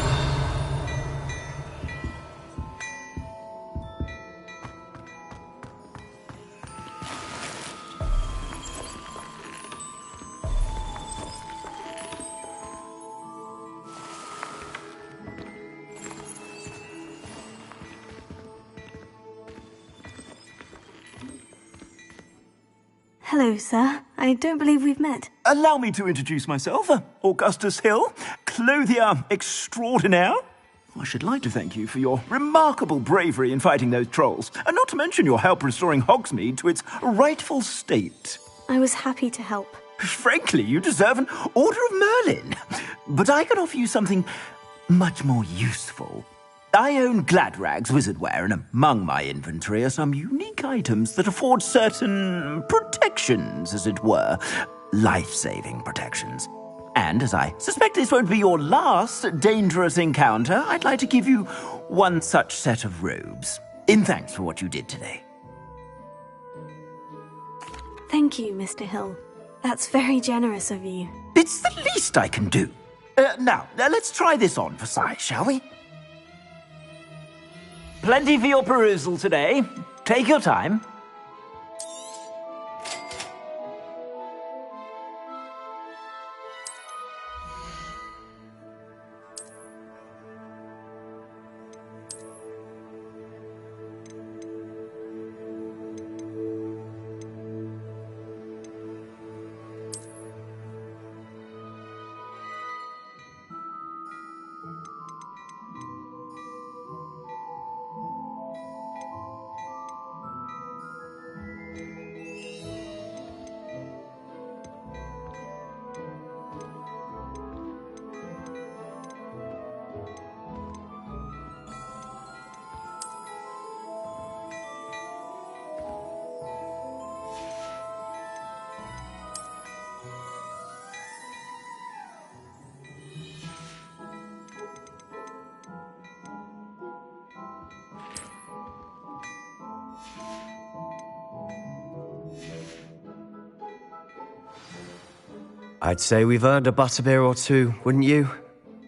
Speaker 3: Hello, sir. I don't believe we've met.
Speaker 11: Allow me to introduce myself, Augustus Hill, clothier extraordinaire. I should like to thank you for your remarkable bravery in fighting those trolls, and not to mention your help restoring Hogsmeade to its rightful state.
Speaker 13: I was happy to help.
Speaker 11: Frankly, you deserve an Order of Merlin. But I can offer you something much more useful. I own Gladrag's wizardware, and among my inventory are some unique items that afford certain protections, as it were. Life-saving protections. And as I suspect this won't be your last dangerous encounter, I'd like to give you one such set of robes, in thanks for what you did today.
Speaker 13: Thank you, Mr. Hill. That's very generous of you.
Speaker 11: It's the least I can do. Now, let's try this on for size, shall we? Plenty for your perusal today. Take your time.
Speaker 9: I'd say we've earned a butterbeer or two, wouldn't you?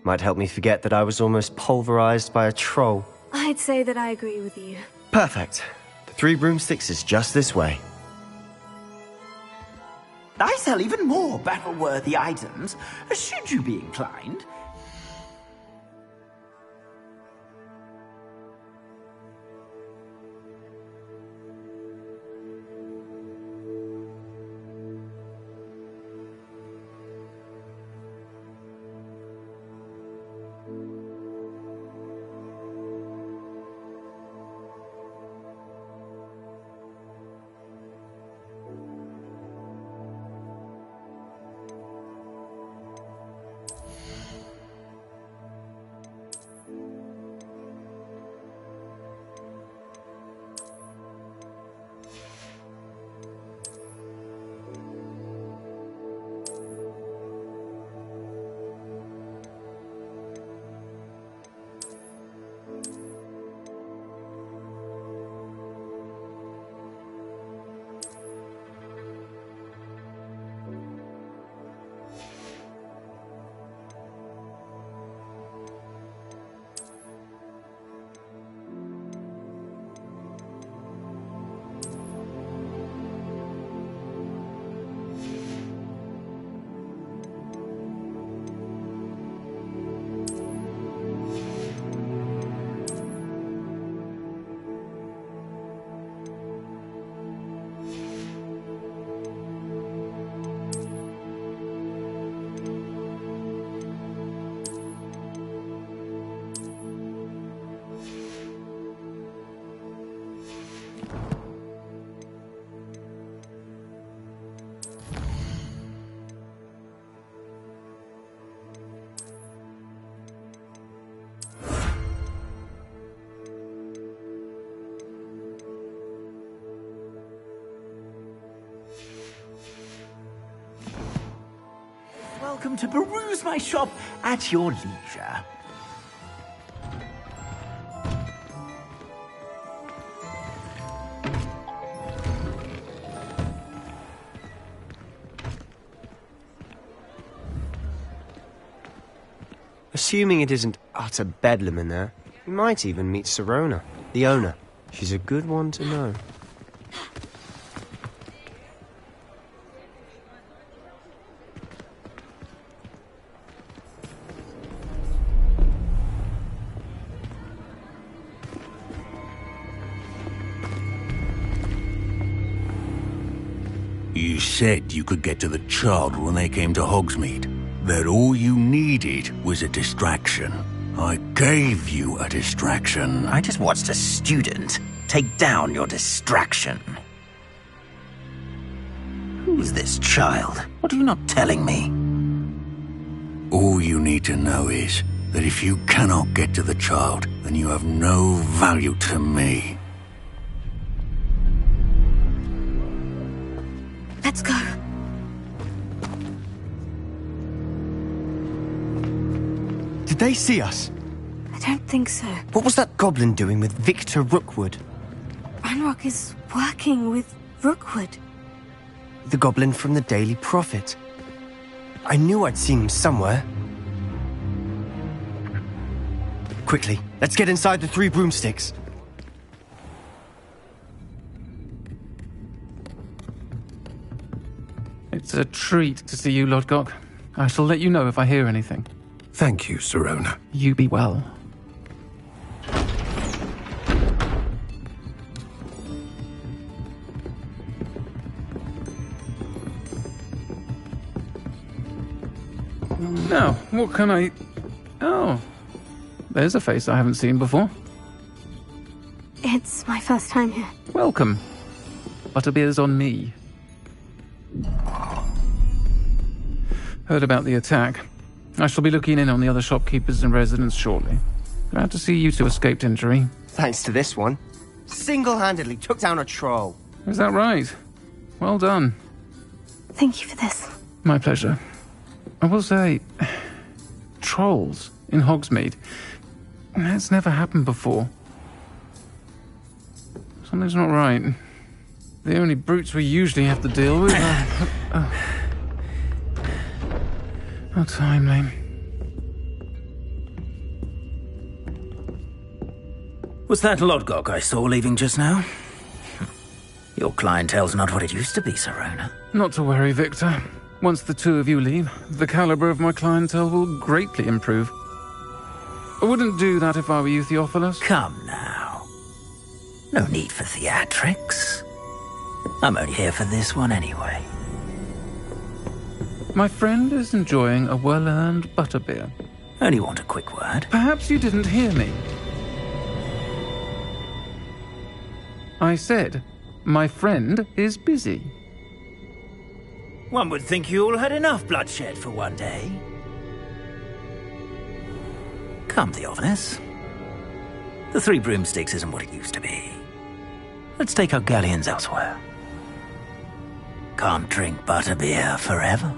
Speaker 9: Might help me forget that I was almost pulverized by a troll.
Speaker 13: I'd say that I agree with you.
Speaker 9: Perfect. The Three Broomsticks is just this way.
Speaker 11: I sell even more battle-worthy items, should you be inclined. Welcome to peruse my shop at your leisure.
Speaker 9: Assuming it isn't utter bedlam in there, we might even meet Sirona, the owner. She's a good one to know.
Speaker 17: You said you could get to the child when they came to Hogsmeade. That all you needed was a distraction. I gave you a distraction.
Speaker 11: I just watched a student take down your distraction. Who's this child? What are you not telling me?
Speaker 17: All you need to know is that if you cannot get to the child, then you have no value to me.
Speaker 3: Let's go.
Speaker 9: Did they see us?
Speaker 3: I don't think so.
Speaker 9: What was that goblin doing with Victor Rookwood?
Speaker 3: Ranrock is working with Rookwood.
Speaker 9: The goblin from the Daily Prophet. I knew I'd seen him somewhere. Quickly, let's get inside the Three Broomsticks.
Speaker 18: It's a treat to see you, Lodgok. I shall let you know if I hear anything.
Speaker 16: Thank you, Sirona.
Speaker 18: You be well. Now, what can I... Oh, there's a face I haven't seen before.
Speaker 13: It's my first time here.
Speaker 18: Welcome. Butterbeer's on me. Heard about the attack. I shall be looking in on the other shopkeepers and residents shortly. Glad to see you two escaped injury.
Speaker 9: Thanks to this one. Single-handedly took down a troll.
Speaker 18: Is that right? Well done.
Speaker 13: Thank you for this.
Speaker 18: My pleasure. I will say, trolls in Hogsmeade. That's never happened before. Something's not right. The only brutes we usually have to deal with are... How timely.
Speaker 11: Was that Lodgok I saw leaving just now? Your clientele's not what it used to be, Sirona.
Speaker 18: Not to worry, Victor. Once the two of you leave, the caliber of my clientele will greatly improve. I wouldn't do that if I were you, Theophilus.
Speaker 11: Come now. No need for theatrics. I'm only here for this one anyway.
Speaker 18: My friend is enjoying a well-earned butterbeer.
Speaker 11: Only want a quick word.
Speaker 18: Perhaps you didn't hear me. I said, my friend is busy.
Speaker 11: One would think you all had enough bloodshed for one day. Come, Theophilus. The Three Broomsticks isn't what it used to be. Let's take our galleons elsewhere. Can't drink butterbeer forever.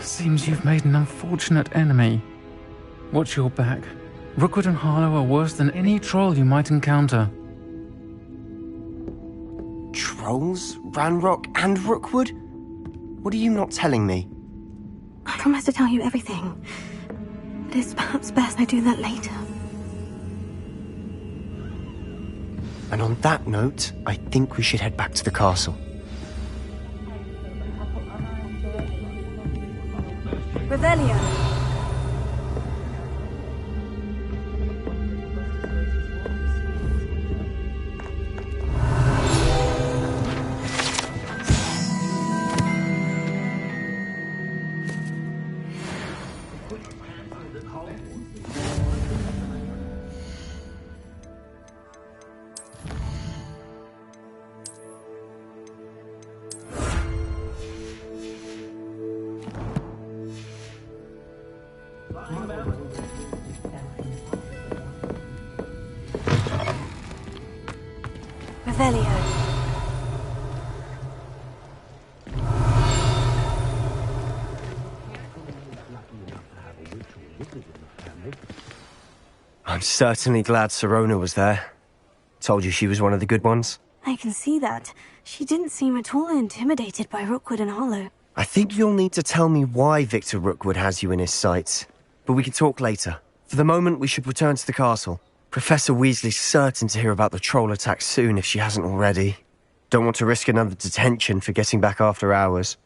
Speaker 18: Seems you've made an unfortunate enemy. Watch your back. Rookwood and Harlow are worse than any troll you might encounter.
Speaker 9: Trolls? Ranrock and Rookwood? What are you not telling me?
Speaker 13: I promise to tell you everything. But it's perhaps best I do that later.
Speaker 9: And on that note, I think we should head back to the castle.
Speaker 13: Revelio.
Speaker 9: I'm certainly glad Sirona was there. Told you she was one of the good ones.
Speaker 13: I can see that. She didn't seem at all intimidated by Rookwood and Harlow.
Speaker 9: I think you'll need to tell me why Victor Rookwood has you in his sights. But we can talk later. For the moment, we should return to the castle. Professor Weasley's certain to hear about the troll attack soon if she hasn't already. Don't want to risk another detention for getting back after hours.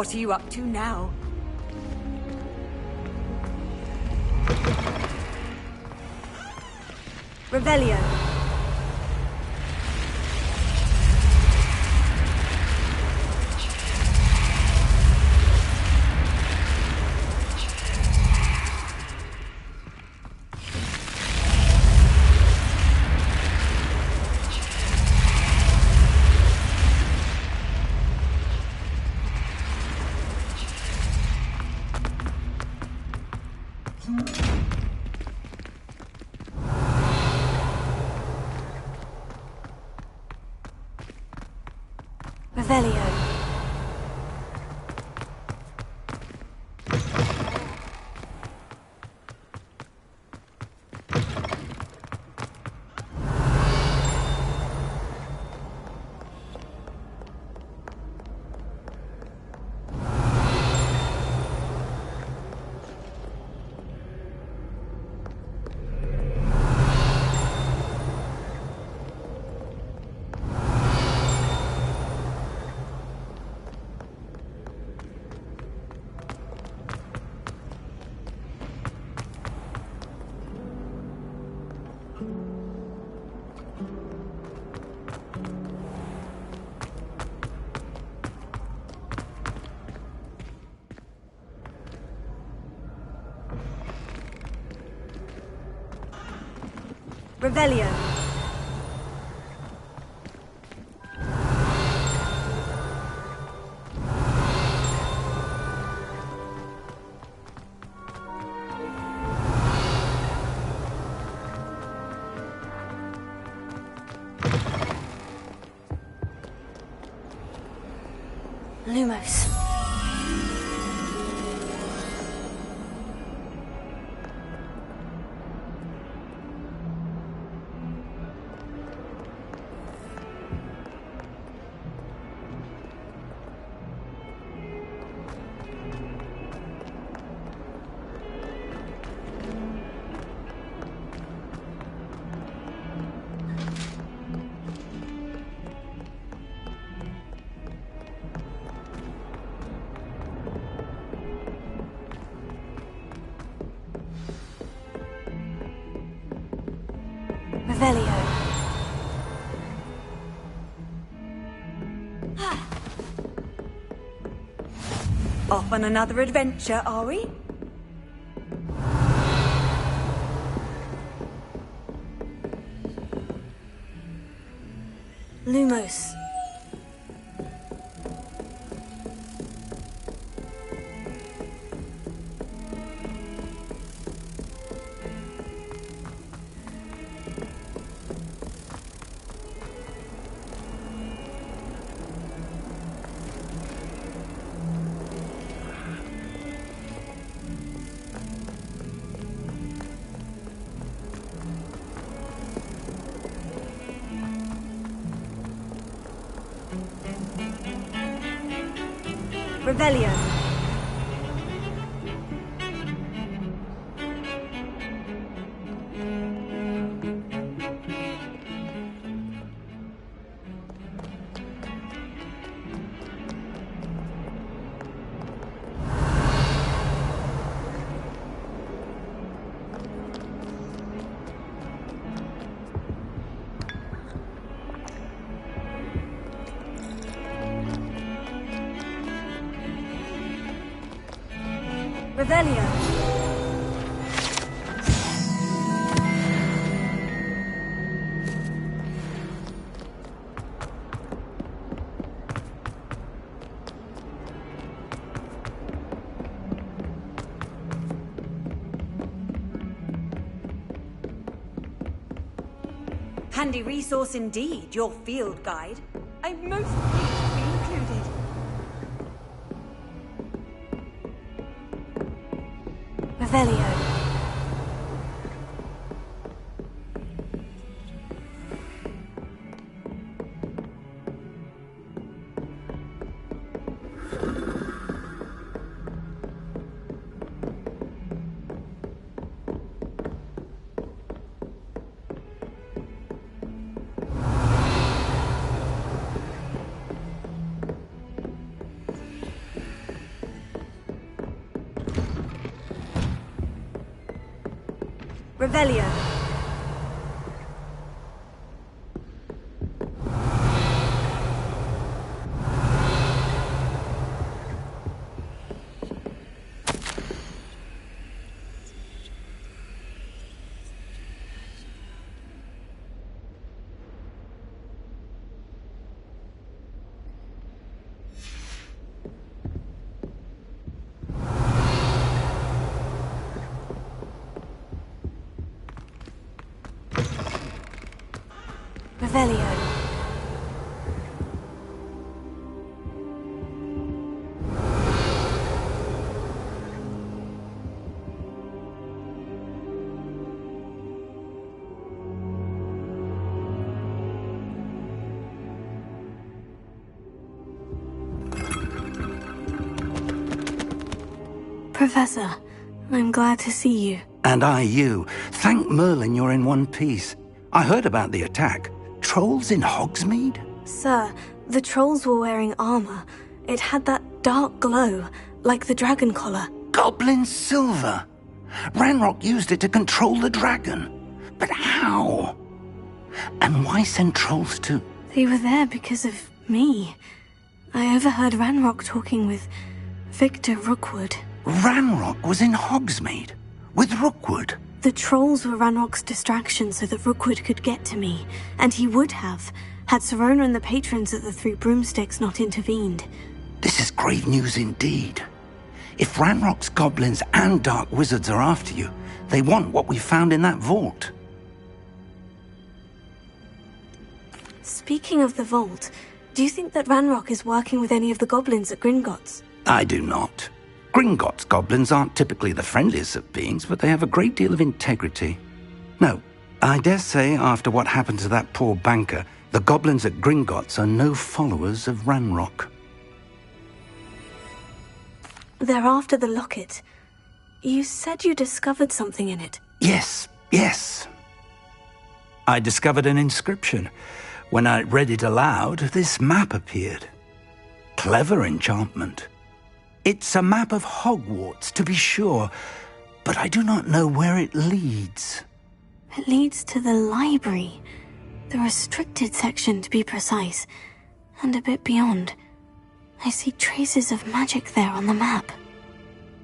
Speaker 6: What are you up to now?
Speaker 3: Revelio. Revelio. Revelio. Lumos. Revelio.
Speaker 6: Off on another adventure, are we?
Speaker 3: Lumos. Revelio. Revelio.
Speaker 6: Handy resource indeed, your field guide. I'm most pleased to be included.
Speaker 3: Revelio.
Speaker 13: Revelio. Revelio. Professor, I'm glad to see you.
Speaker 17: And I you. Thank Merlin you're in one piece. I heard about the attack. Trolls in Hogsmeade?
Speaker 13: Sir, the trolls were wearing armor. It had that dark glow, like the dragon collar.
Speaker 17: Goblin silver! Ranrock used it to control the dragon. But how? And why send trolls to...
Speaker 13: They were there because of me. I overheard Ranrock talking with Victor Rookwood.
Speaker 17: Ranrock was in Hogsmeade? With Rookwood?
Speaker 13: The trolls were Ranrock's distraction so that Rookwood could get to me, and he would have, had Serona and the patrons at the Three Broomsticks not intervened.
Speaker 17: This is grave news indeed. If Ranrock's goblins and dark wizards are after you, they want what we found in that vault.
Speaker 13: Speaking of the vault, do you think that Ranrock is working with any of the goblins at Gringotts?
Speaker 17: I do not. Gringotts goblins aren't typically the friendliest of beings, but they have a great deal of integrity. No, I dare say after what happened to that poor banker, the goblins at Gringotts are no followers of Ranrock.
Speaker 13: They're after the locket. You said you discovered something in it.
Speaker 17: Yes. I discovered an inscription. When I read it aloud, this map appeared. Clever enchantment. It's a map of Hogwarts, to be sure, but I do not know where it leads.
Speaker 13: It leads to the library. The restricted section, to be precise. And a bit beyond. I see traces of magic there on the map.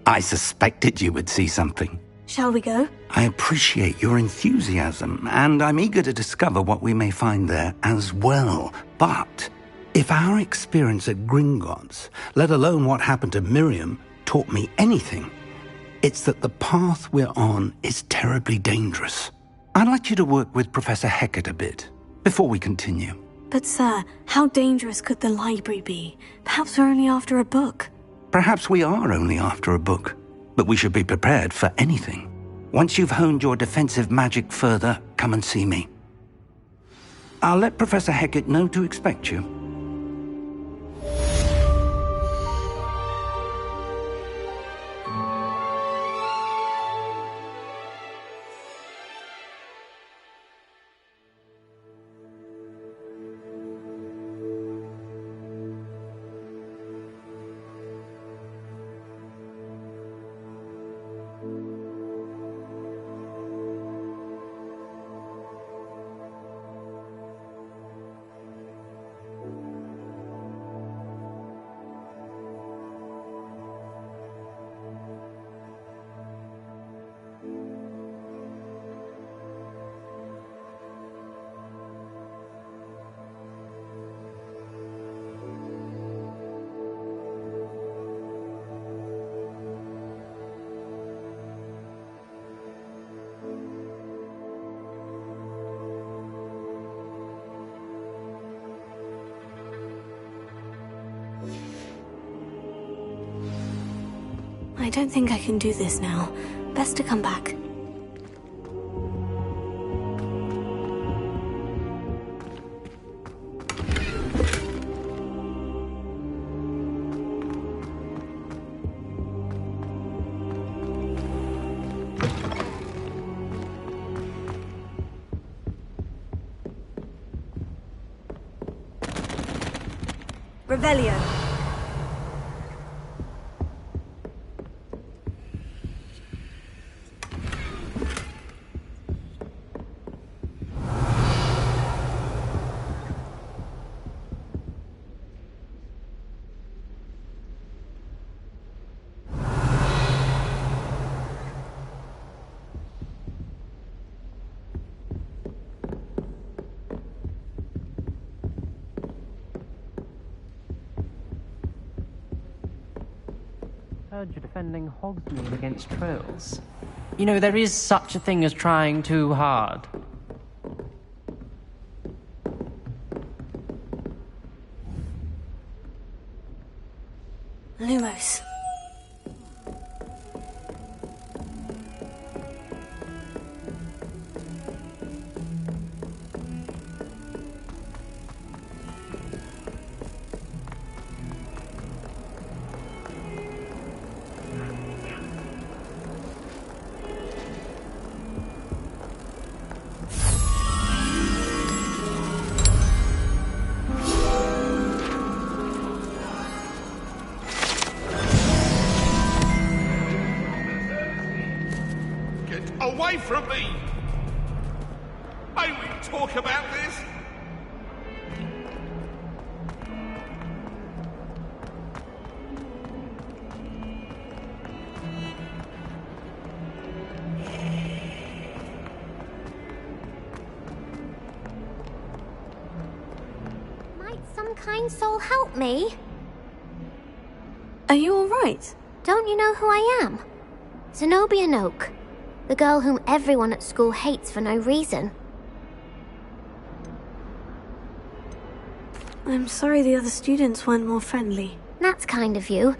Speaker 17: I suspected you would see something.
Speaker 13: Shall we go?
Speaker 17: I appreciate your enthusiasm, and I'm eager to discover what we may find there as well. But if our experience at Gringotts, let alone what happened to Miriam, taught me anything, it's that the path we're on is terribly dangerous. I'd like you to work with Professor Hecat a bit, before we continue.
Speaker 13: But sir, how dangerous could the library be? Perhaps we're only after a book.
Speaker 17: Perhaps we are only after a book, but we should be prepared for anything. Once you've honed your defensive magic further, come and see me. I'll let Professor Hecat know to expect you.
Speaker 13: I don't think I can do this now. Best to come back. Revelio.
Speaker 19: heard you're defending Hogsmeade against trolls. You know, there is such a thing as trying too hard.
Speaker 3: Lumos.
Speaker 14: Away from me! May we talk about this?
Speaker 5: Might some kind soul help me?
Speaker 3: Are you alright?
Speaker 5: Don't you know who I am? Zenobia Noak. The girl whom everyone at school hates for no reason.
Speaker 3: I'm sorry the other students weren't more friendly.
Speaker 5: That's kind of you.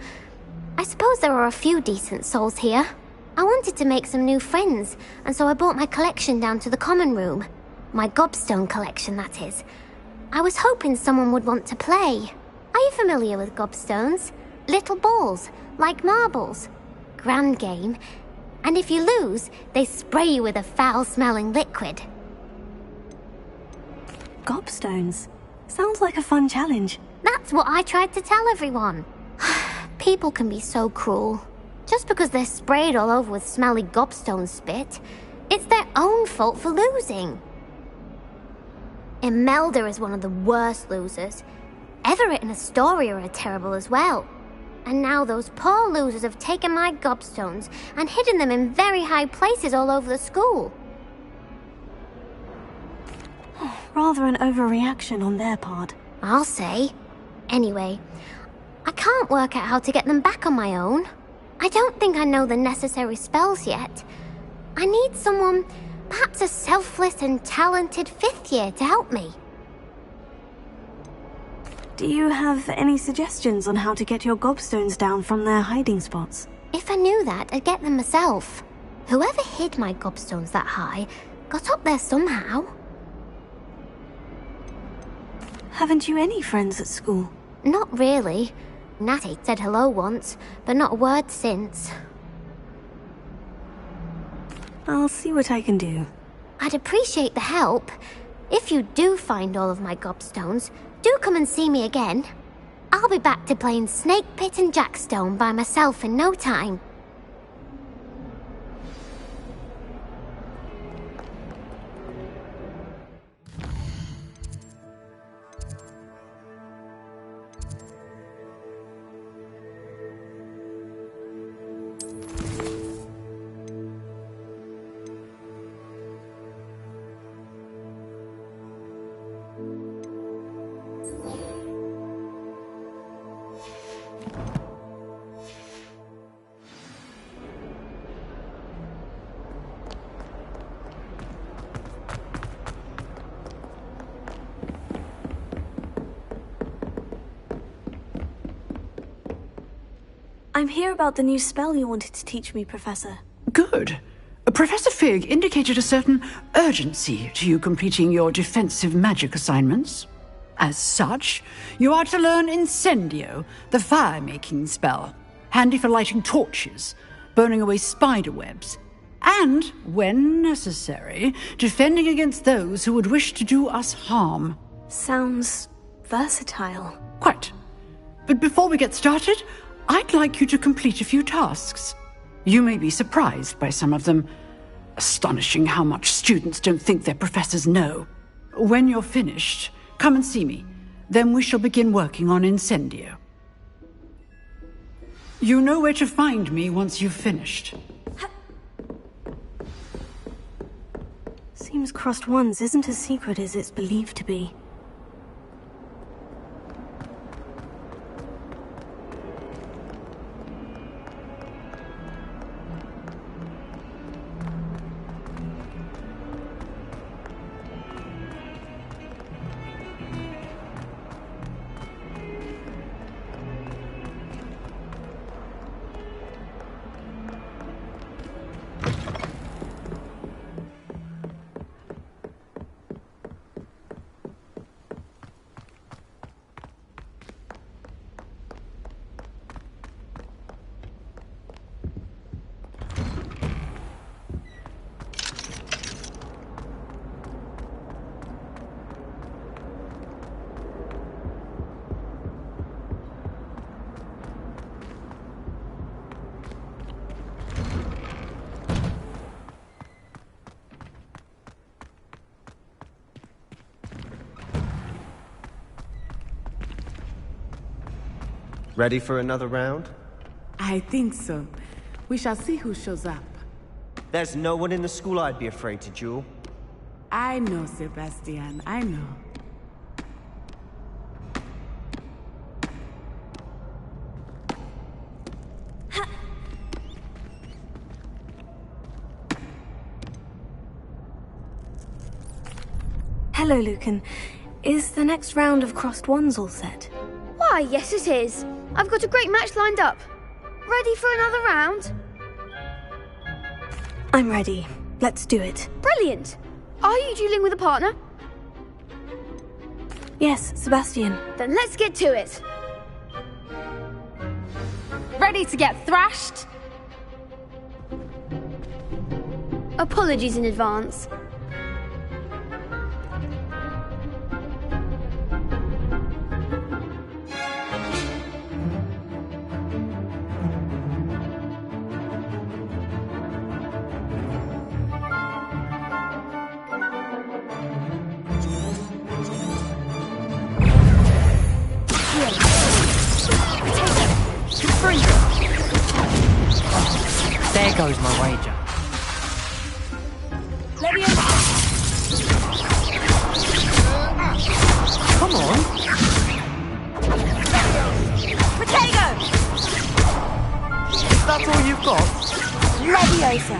Speaker 5: I suppose there are a few decent souls here. I wanted to make some new friends, and so I brought my collection down to the common room. My gobstone collection, that is. I was hoping someone would want to play. Are you familiar with gobstones? Little balls, like marbles. Grand game. And if you lose, they spray you with a foul-smelling liquid.
Speaker 3: Gobstones? Sounds like a fun challenge.
Speaker 5: That's what I tried to tell everyone. People can be so cruel. Just because they're sprayed all over with smelly gobstone spit, it's their own fault for losing. Imelda is one of the worst losers. Everett and Astoria are terrible as well. And now those poor losers have taken my gobstones and hidden them in very high places all over the school.
Speaker 3: Rather an overreaction on their part.
Speaker 5: I'll say. Anyway, I can't work out how to get them back on my own. I don't think I know the necessary spells yet. I need someone, perhaps a selfless and talented 5th year to help me.
Speaker 3: Do you have any suggestions on how to get your gobstones down from their hiding spots?
Speaker 5: If I knew that, I'd get them myself. Whoever hid my gobstones that high got up there somehow.
Speaker 3: Haven't you any friends at school?
Speaker 5: Not really. Natty said hello once, but not a word since.
Speaker 3: I'll see what I can do.
Speaker 5: I'd appreciate the help. If you do find all of my gobstones, do come and see me again. I'll be back to playing Snake Pit and Jackstone by myself in no time.
Speaker 3: I'm here about the new spell you wanted to teach me, Professor.
Speaker 6: Good. Professor Fig indicated a certain urgency to you completing your defensive magic assignments. As such, you are to learn Incendio, the fire-making spell, handy for lighting torches, burning away spider webs, and, when necessary, defending against those who would wish to do us harm.
Speaker 3: Sounds versatile.
Speaker 6: Quite. But before we get started, I'd like you to complete a few tasks. You may be surprised by some of them. Astonishing how much students don't think their professors know. When you're finished, come and see me. Then we shall begin working on Incendio. You know where to find me once you've finished.
Speaker 3: Seems Crossed Ones isn't as secret as it's believed to be.
Speaker 9: Ready for another round?
Speaker 20: I think so. We shall see who shows up.
Speaker 9: There's no one in the school I'd be afraid to duel.
Speaker 20: I know, Sebastian, I know.
Speaker 3: Hello, Lucan. Is the next round of crossed ones all set?
Speaker 21: Why, yes it is. I've got a great match lined up. Ready for another round?
Speaker 3: I'm ready. Let's do it.
Speaker 21: Brilliant. Are you dueling with a partner?
Speaker 3: Yes, Sebastian.
Speaker 21: Then let's get to it.
Speaker 22: Ready to get thrashed?
Speaker 21: Apologies in advance.
Speaker 19: There goes my wager. Come on.
Speaker 1: Potato!
Speaker 19: Is that all you've got?
Speaker 1: Leviosa!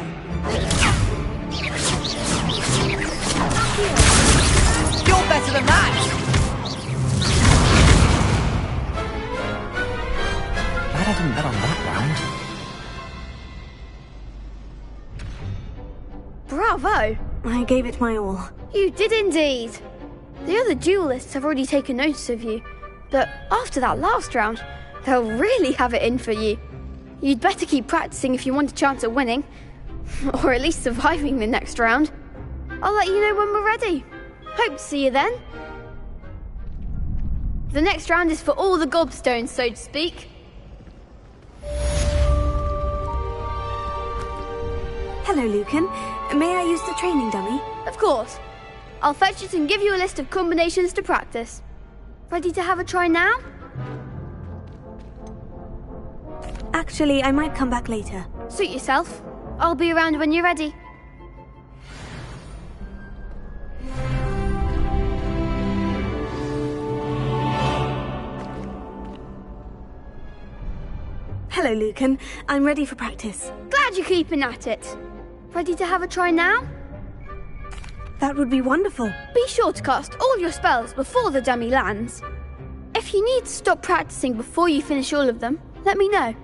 Speaker 19: You're better than that! Glad I didn't bet on that round.
Speaker 21: Bravo!
Speaker 3: I gave it my all.
Speaker 21: You did indeed. The other duelists have already taken notice of you, but after that last round, they'll really have it in for you. You'd better keep practicing if you want a chance at winning, or at least surviving the next round. I'll let you know when we're ready. Hope to see you then. The next round is for all the gobstones, so to speak.
Speaker 3: Hello, Lucan. May I use the training dummy?
Speaker 21: Of course. I'll fetch it and give you a list of combinations to practice. Ready to have a try now?
Speaker 3: Actually, I might come back later.
Speaker 21: Suit yourself. I'll be around when you're ready.
Speaker 3: Hello, Lucan. I'm ready for practice.
Speaker 21: Glad you're keeping at it. Ready to have a try now?
Speaker 3: That would be wonderful.
Speaker 21: Be sure to cast all your spells before the dummy lands. If you need to stop practicing before you finish all of them, let me know.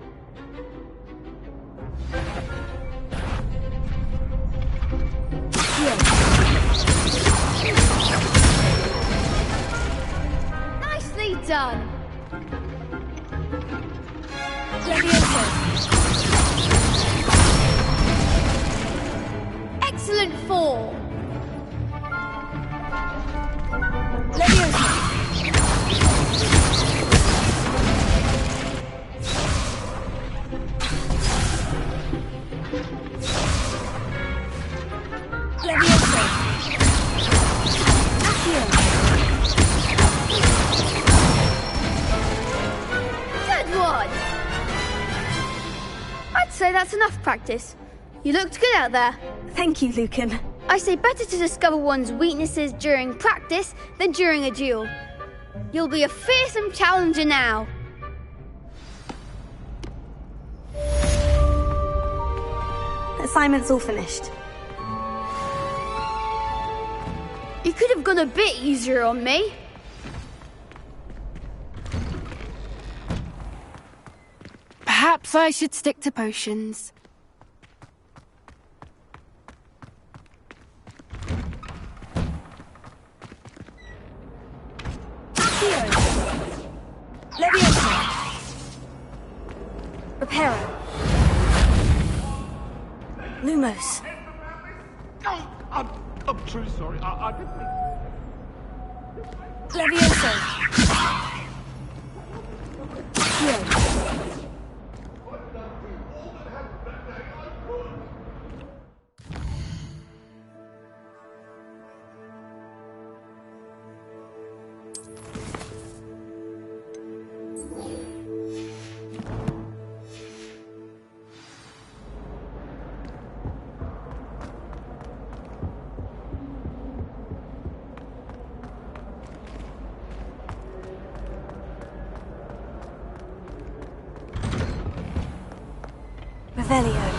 Speaker 21: Nicely done. Excellent form. Good one. I'd say that's enough practice. You looked good out there.
Speaker 3: Thank you, Lucan.
Speaker 21: I say better to discover one's weaknesses during practice than during a duel. You'll be a fearsome challenger now.
Speaker 3: Assignment's all finished.
Speaker 21: You could have gone a bit easier on me.
Speaker 22: Perhaps I should stick to potions.
Speaker 3: Reparo. Lumos.
Speaker 4: I'm truly sorry. I didn't mean...
Speaker 3: Levioso.
Speaker 13: Revelio.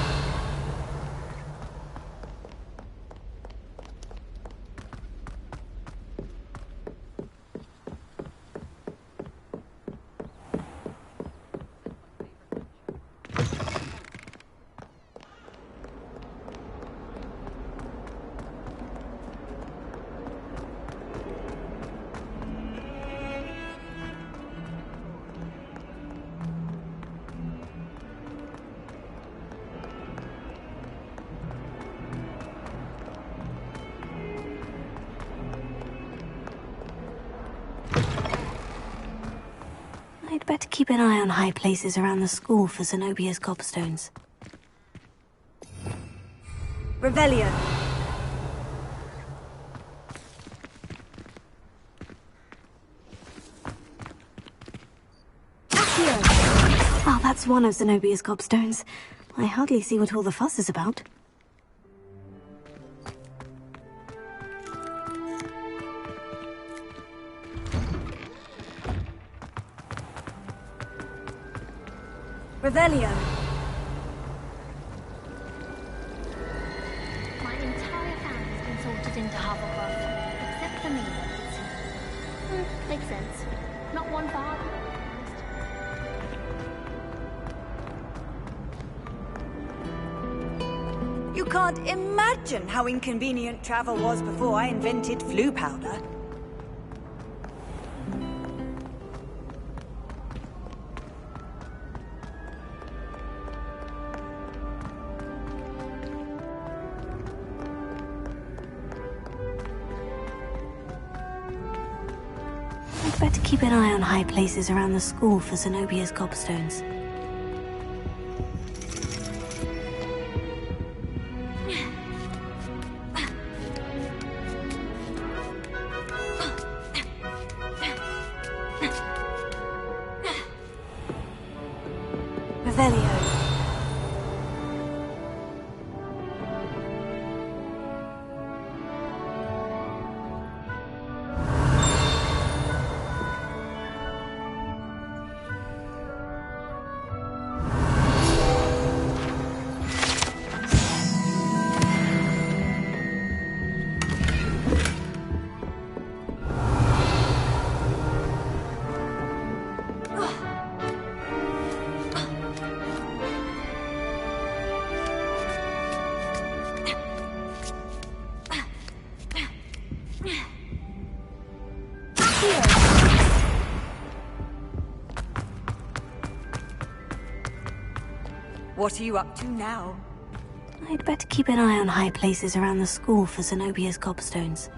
Speaker 13: I'd better keep an eye on high places around the school for Zenobia's gobstones.
Speaker 2: Revelio.
Speaker 13: Oh, that's one of Zenobia's gobstones. I hardly see what all the fuss is about.
Speaker 2: Revelio.
Speaker 5: My entire family's been sorted into Hufflepuff, except for me. Makes sense. Not one father.
Speaker 2: You can't imagine how inconvenient travel was before I invented flu powder.
Speaker 13: I'd better keep an eye on high places around the school for Zenobia's gobstones.
Speaker 2: Revelio. What are you up to now?
Speaker 13: I'd better keep an eye on high places around the school for Zenobia's gobstones.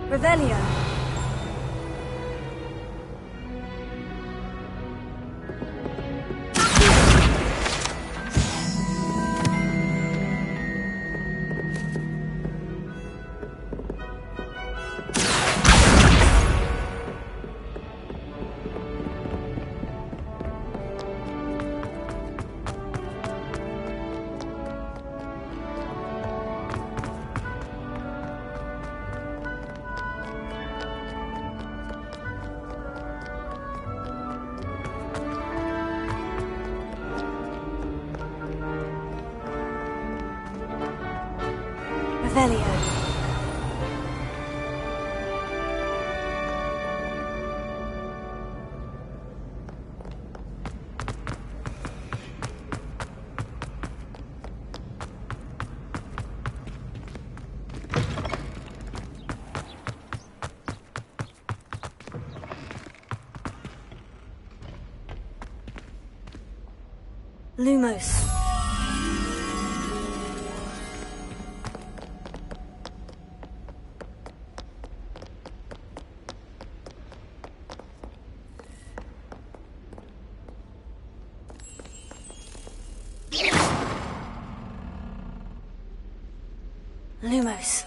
Speaker 2: Revelio. Revelio. Lumos.
Speaker 3: Lumos.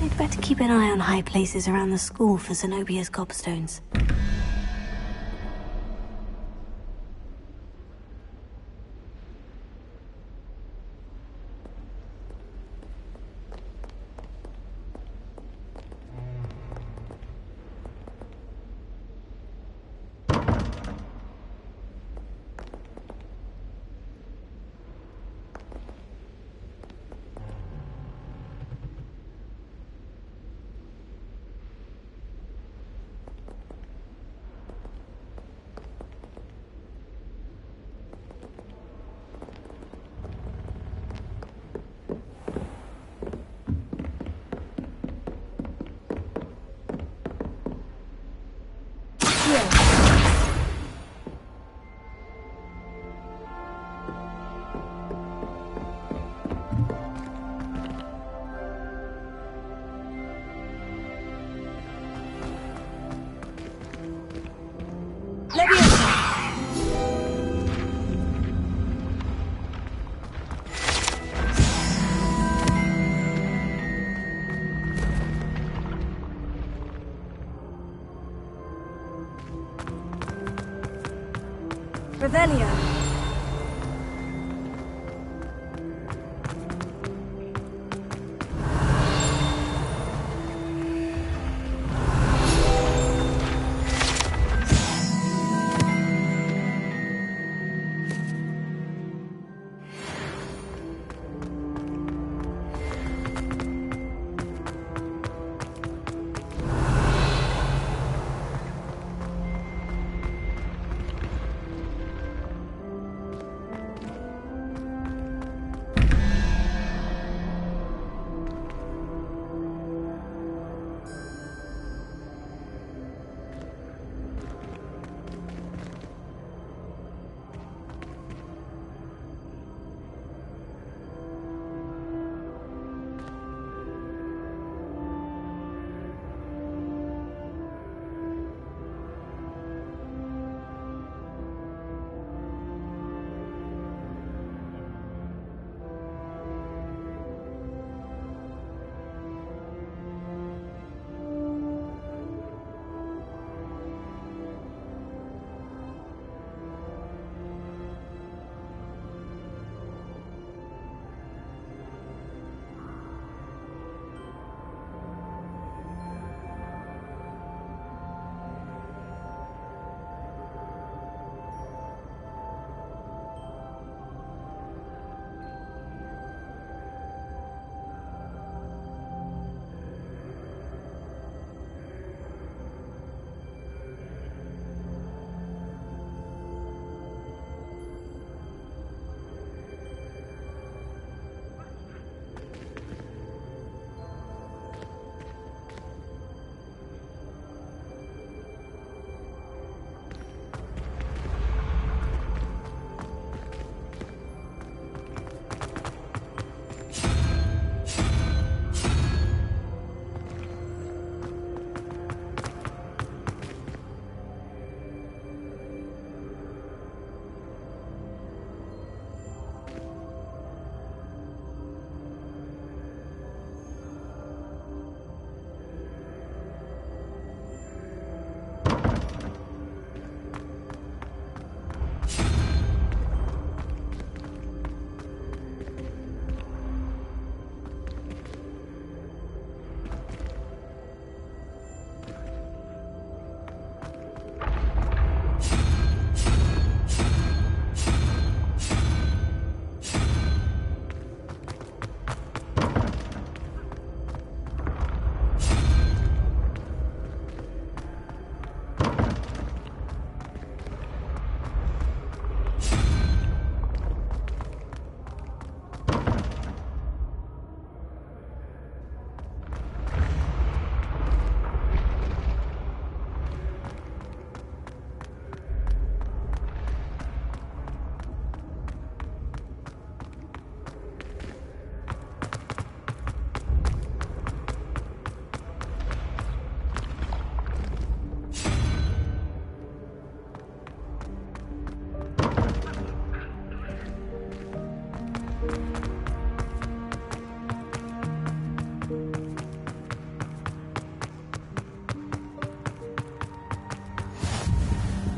Speaker 3: I'd better keep an eye on high places around the school for Zenobia's gobstones.
Speaker 21: Revelio.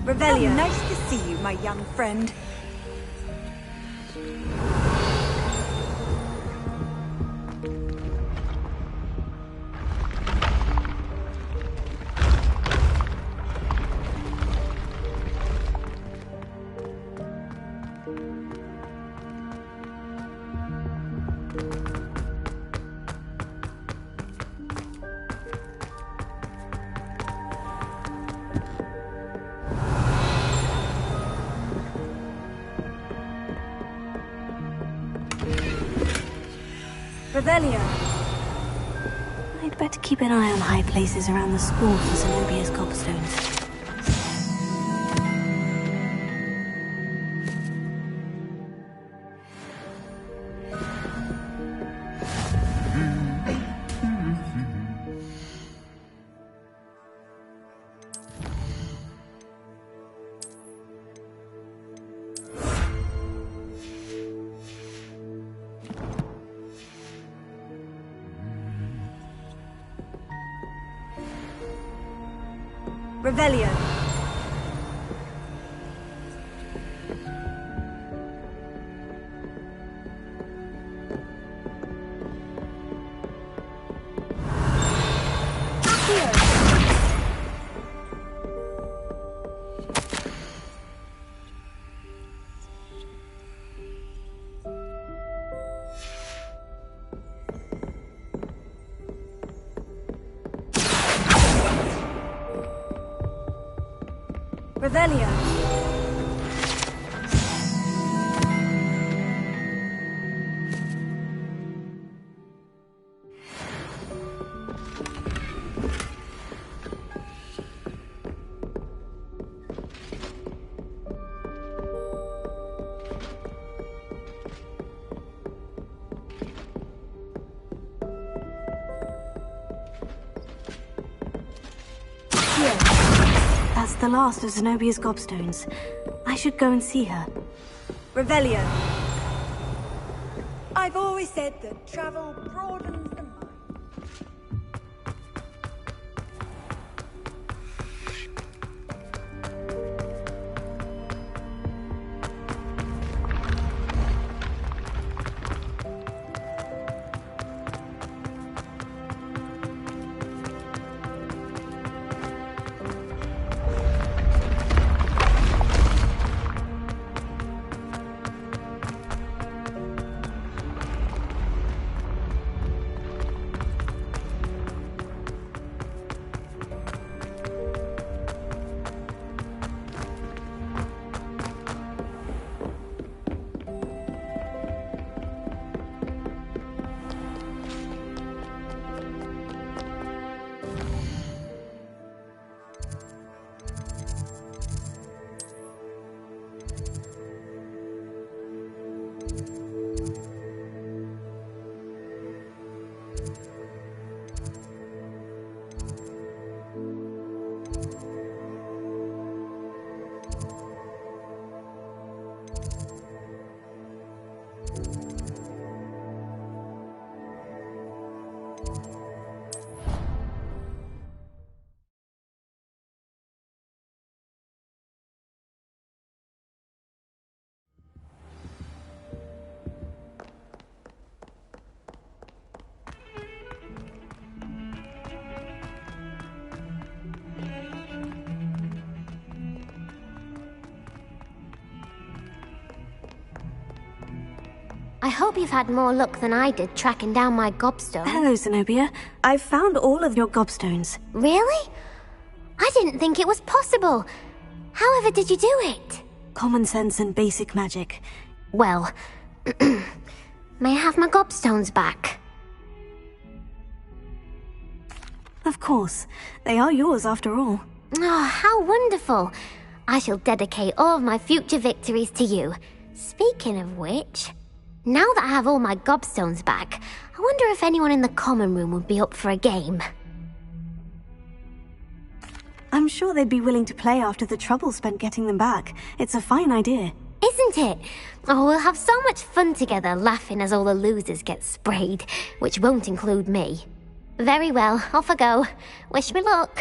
Speaker 2: Revelio. How nice to see you, my young friend. Revelio.
Speaker 3: I'd better keep an eye on high places around the school for Zenobia's gobstones.
Speaker 2: Revelio. Revelio.
Speaker 3: That's the last of Zenobia's gobstones. I should go and see her.
Speaker 2: Revelio. I've always said that travel broadens the mind.
Speaker 5: I hope you've had more luck than I did tracking down my gobstone.
Speaker 3: Hello, Zenobia. I've found all of your gobstones.
Speaker 5: Really? I didn't think it was possible. However did you do it?
Speaker 3: Common sense and basic magic.
Speaker 5: Well, may I have my gobstones back?
Speaker 3: Of course. They are yours after all.
Speaker 5: Oh, how wonderful. I shall dedicate all of my future victories to you. Speaking of which, now that I have all my gobstones back, I wonder if anyone in the common room would be up for a game.
Speaker 3: I'm sure they'd be willing to play after the trouble spent getting them back. It's a fine idea.
Speaker 5: Isn't it? Oh, we'll have so much fun together, laughing as all the losers get sprayed, which won't include me. Very well, off I go. Wish me luck.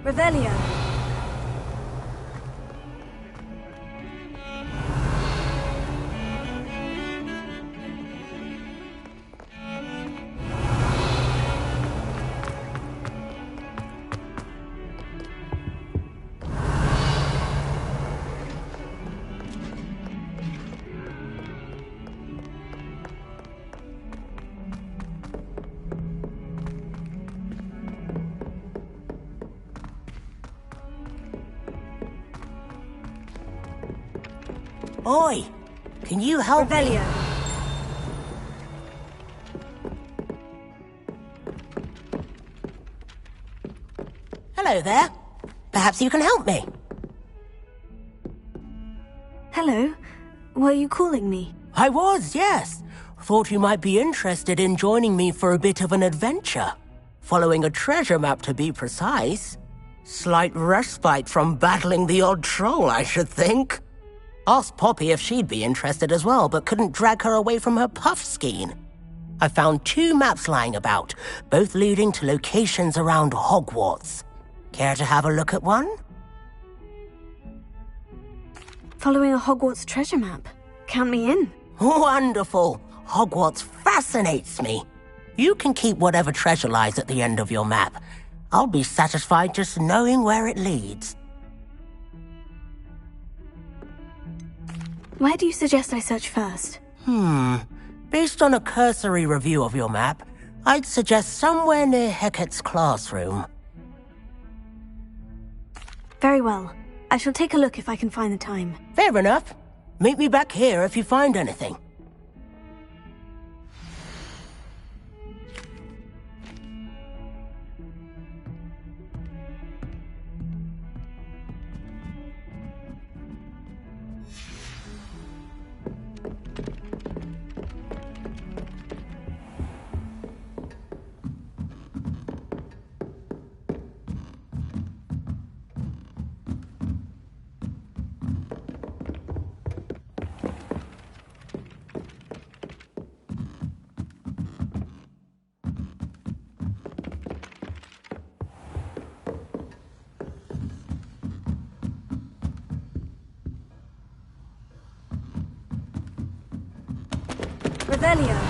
Speaker 21: Revelio.
Speaker 8: Oi! Can you help me? Hello there. Perhaps you can help me.
Speaker 13: Hello. Were you calling me?
Speaker 8: I was, yes. Thought you might be interested in joining me for a bit of an adventure. Following a treasure map, to be precise. Slight respite from battling the odd troll, I should think. Asked Poppy if she'd be interested as well, but couldn't drag her away from her puff skein. I found 2 maps lying about, both leading to locations around Hogwarts. Care to have a look at one?
Speaker 13: Following a Hogwarts treasure map. Count me in.
Speaker 8: Wonderful. Hogwarts fascinates me. You can keep whatever treasure lies at the end of your map. I'll be satisfied just knowing where it leads.
Speaker 13: Where do you suggest I search first?
Speaker 8: Based on a cursory review of your map, I'd suggest somewhere near Hecat's classroom.
Speaker 13: Very well. I shall take a look if I can find the time.
Speaker 8: Fair enough. Meet me back here if you find anything.
Speaker 21: Revelio.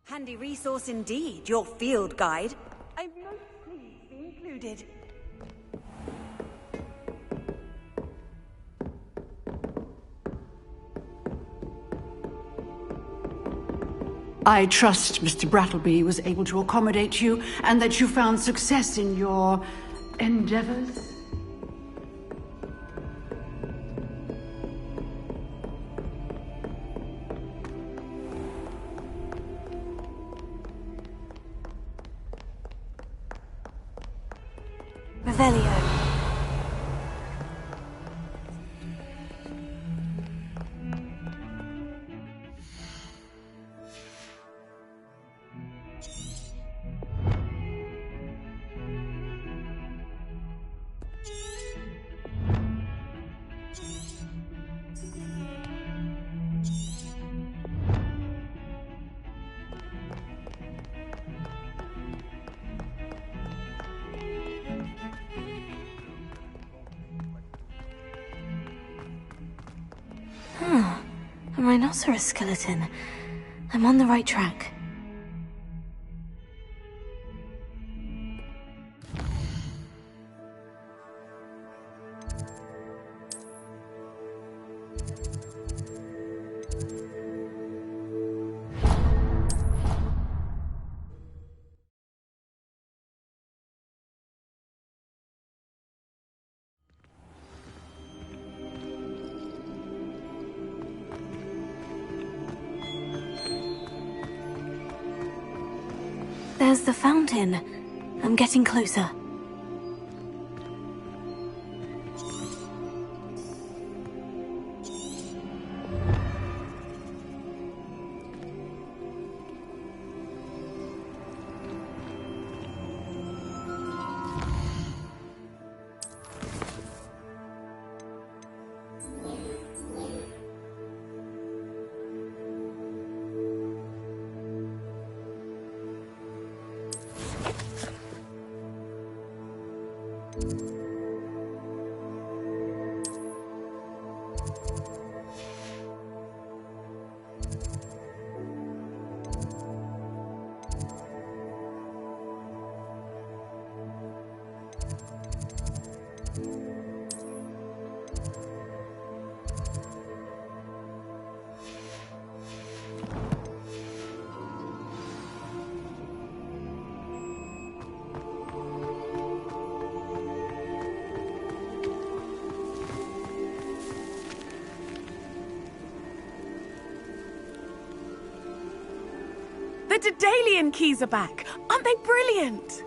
Speaker 2: Handy resource indeed, your field guide. I'm most pleased to be included.
Speaker 10: I trust Mr. Brattleby was able to accommodate you and that you found success in your endeavors.
Speaker 13: Revelio. A rhinoceros skeleton. I'm on the right track. There's the fountain. I'm getting closer.
Speaker 20: The Daedalian keys are back. Aren't they brilliant?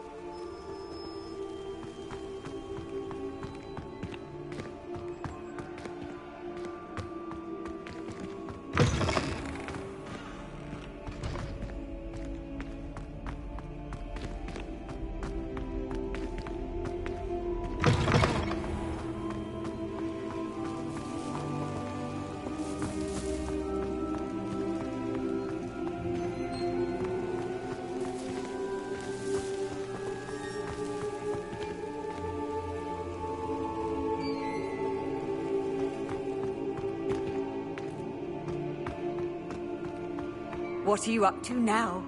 Speaker 2: What are you up to now?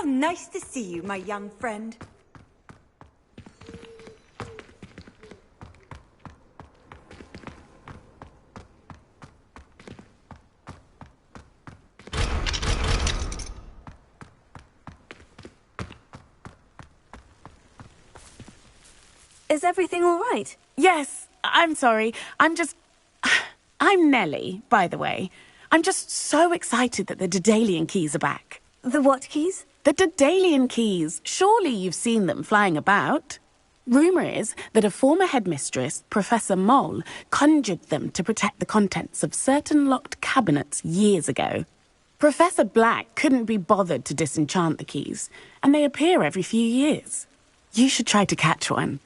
Speaker 2: How nice to see you, my young friend.
Speaker 21: Is everything all right?
Speaker 20: Yes, I'm sorry. I'm Nellie, by the way. I'm just so excited that the Daedalian keys are back.
Speaker 21: The what keys?
Speaker 20: The Daedalian keys. Surely you've seen them flying about. Rumour is that a former headmistress, Professor Mole, conjured them to protect the contents of certain locked cabinets years ago. Professor Black couldn't be bothered to disenchant the keys, and they appear every few years. You should try to catch one.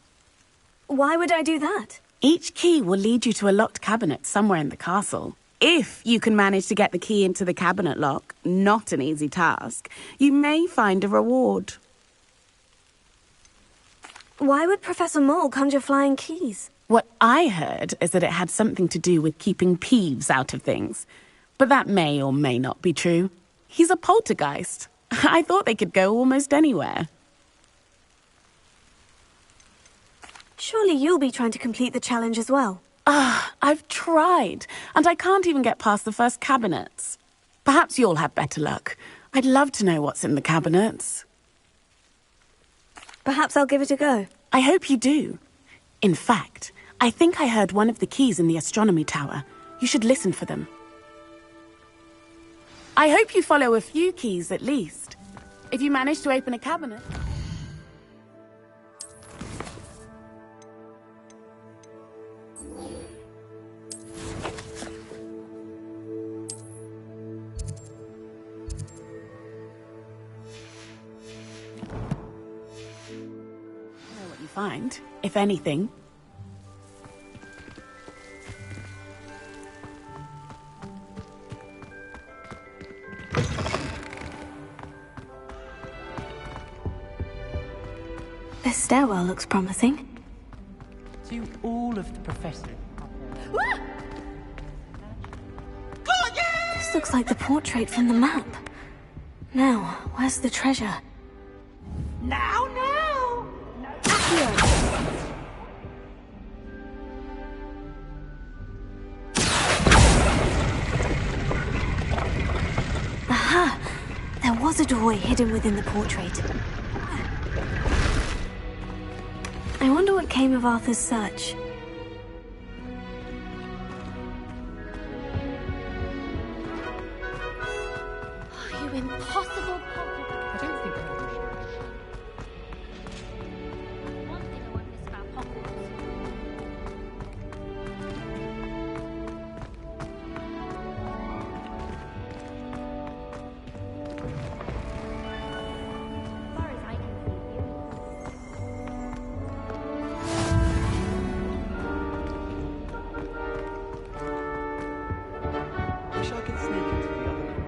Speaker 21: Why would I do that?
Speaker 20: Each key will lead you to a locked cabinet somewhere in the castle. If you can manage to get the key into the cabinet lock, not an easy task, you may find a reward.
Speaker 21: Why would Professor Mole conjure flying keys?
Speaker 20: What I heard is that it had something to do with keeping Peeves out of things. But that may or may not be true. He's a poltergeist. I thought they could go almost anywhere.
Speaker 21: Surely you'll be trying to complete the challenge as well.
Speaker 20: I've tried, and I can't even get past the first cabinets. Perhaps you'll have better luck. I'd love to know what's in the cabinets.
Speaker 21: Perhaps I'll give it a go.
Speaker 20: I hope you do. In fact, I think I heard one of the keys in the astronomy tower. You should listen for them. I hope you follow a few keys at least. If you manage to open a cabinet... find, if anything.
Speaker 13: This stairwell looks promising.
Speaker 19: To all of the professor.
Speaker 13: This looks like the portrait from the map. Now, where's the treasure?
Speaker 11: Now!
Speaker 13: Aha! There was a doorway hidden within the portrait. I wonder what came of Arthur's search.
Speaker 5: Oh, you impossible
Speaker 19: I don't think I
Speaker 5: One thing I won't miss about Hogwarts. As far as I can see,
Speaker 9: Wish I could sneak into the other room.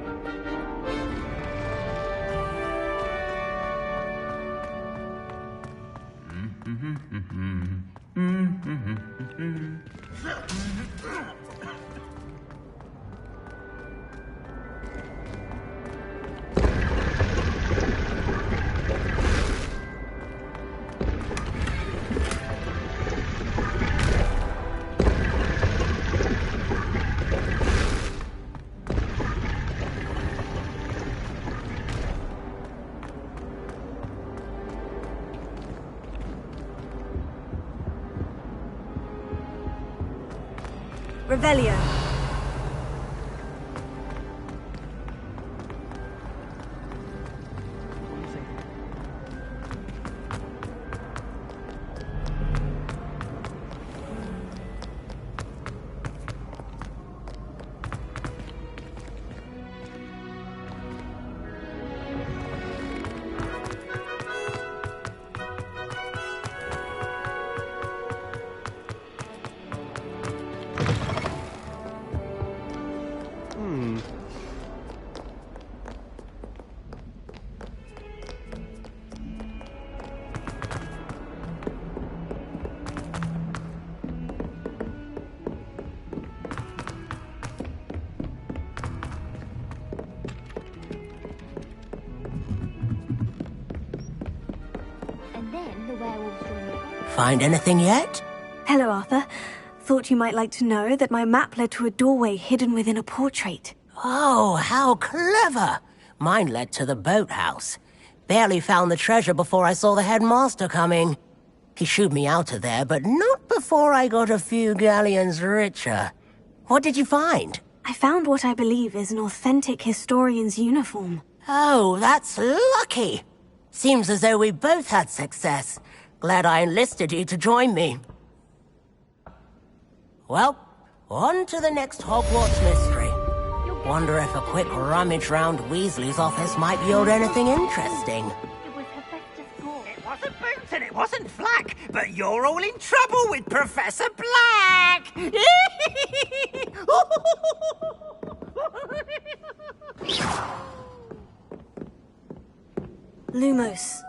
Speaker 1: Revelio.
Speaker 5: and then the werewolves joined the
Speaker 8: Find anything yet?
Speaker 13: Hello, Arthur. Thought you might like to know that my map led to a doorway hidden within a portrait.
Speaker 8: Oh, how clever! Mine led to the boathouse. Barely found the treasure before I saw the headmaster coming. He shooed me out of there, but not before I got a few galleons richer. What did you find?
Speaker 13: I found what I believe is an authentic historian's uniform.
Speaker 8: Oh, that's lucky. Seems as though we both had success. Glad I enlisted you to join me. Well, on to the next Hogwarts mystery. Wonder if a quick rummage round Weasley's office might yield anything interesting.
Speaker 11: It wasn't Boots and it wasn't Flack, but you're all in trouble with Professor Black!
Speaker 13: Lumos.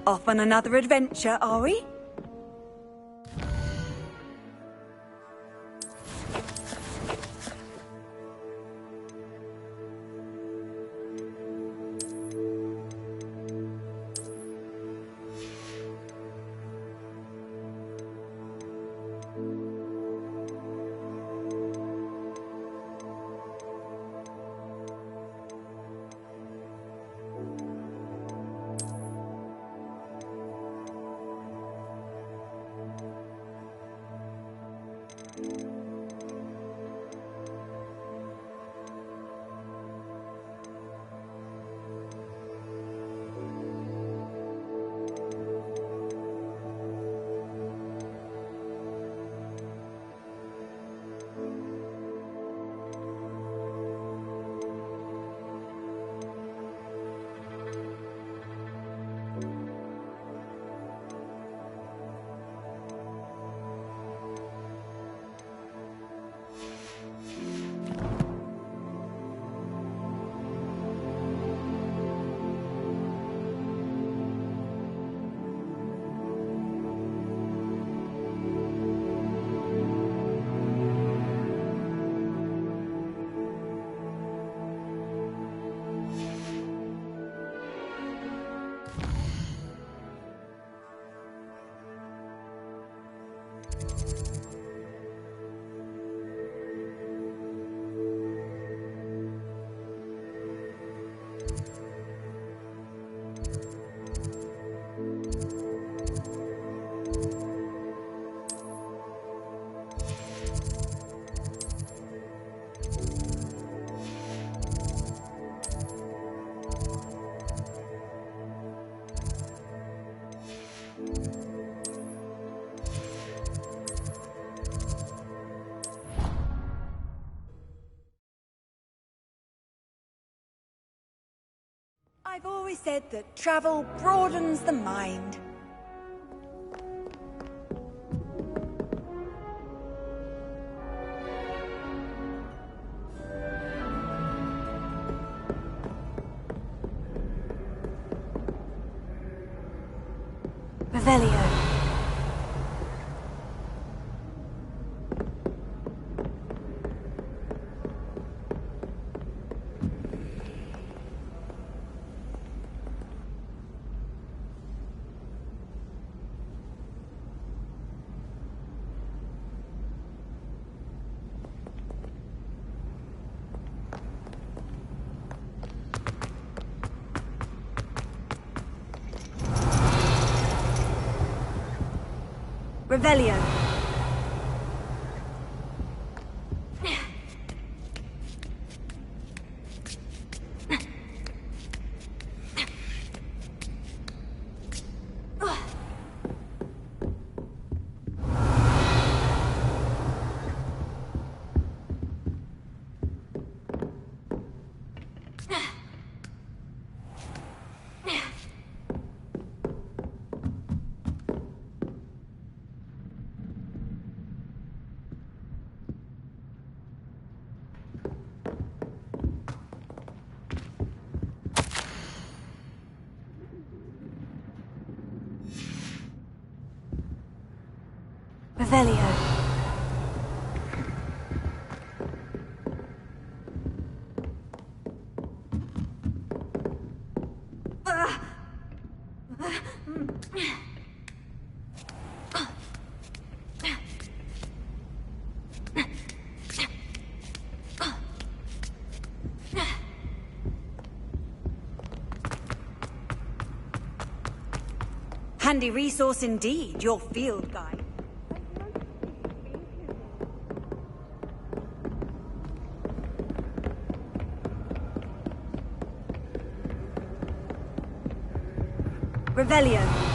Speaker 2: Off on another adventure, are we? I've always said that travel broadens the mind.
Speaker 1: Revelio. Revelio. Revelio.
Speaker 2: Handy resource indeed, your field guide. Revelio.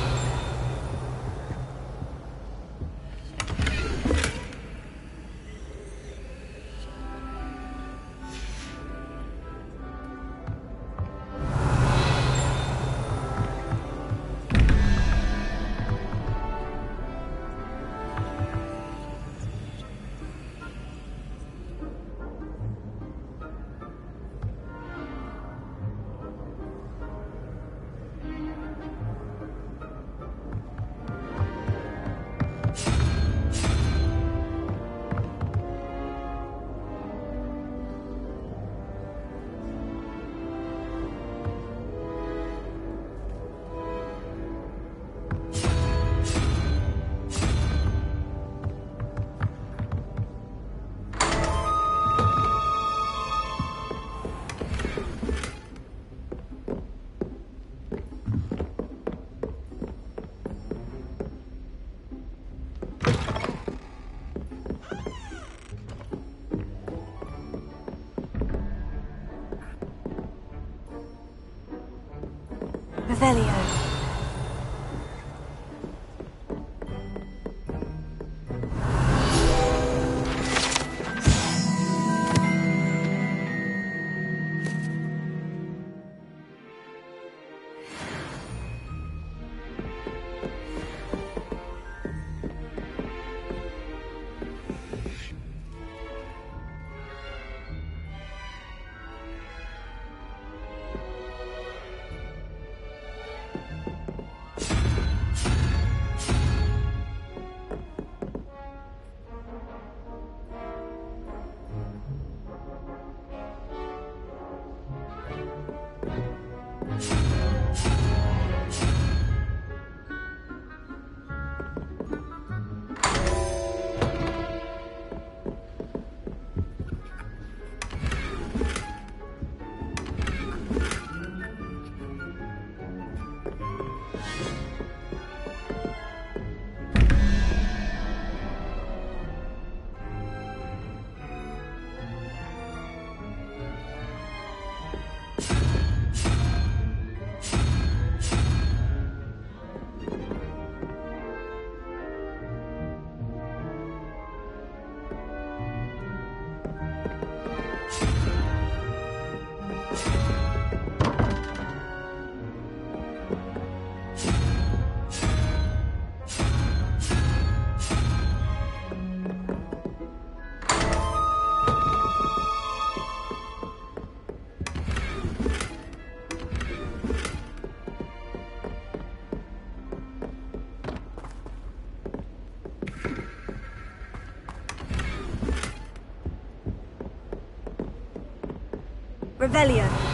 Speaker 1: Revelio. Revelio.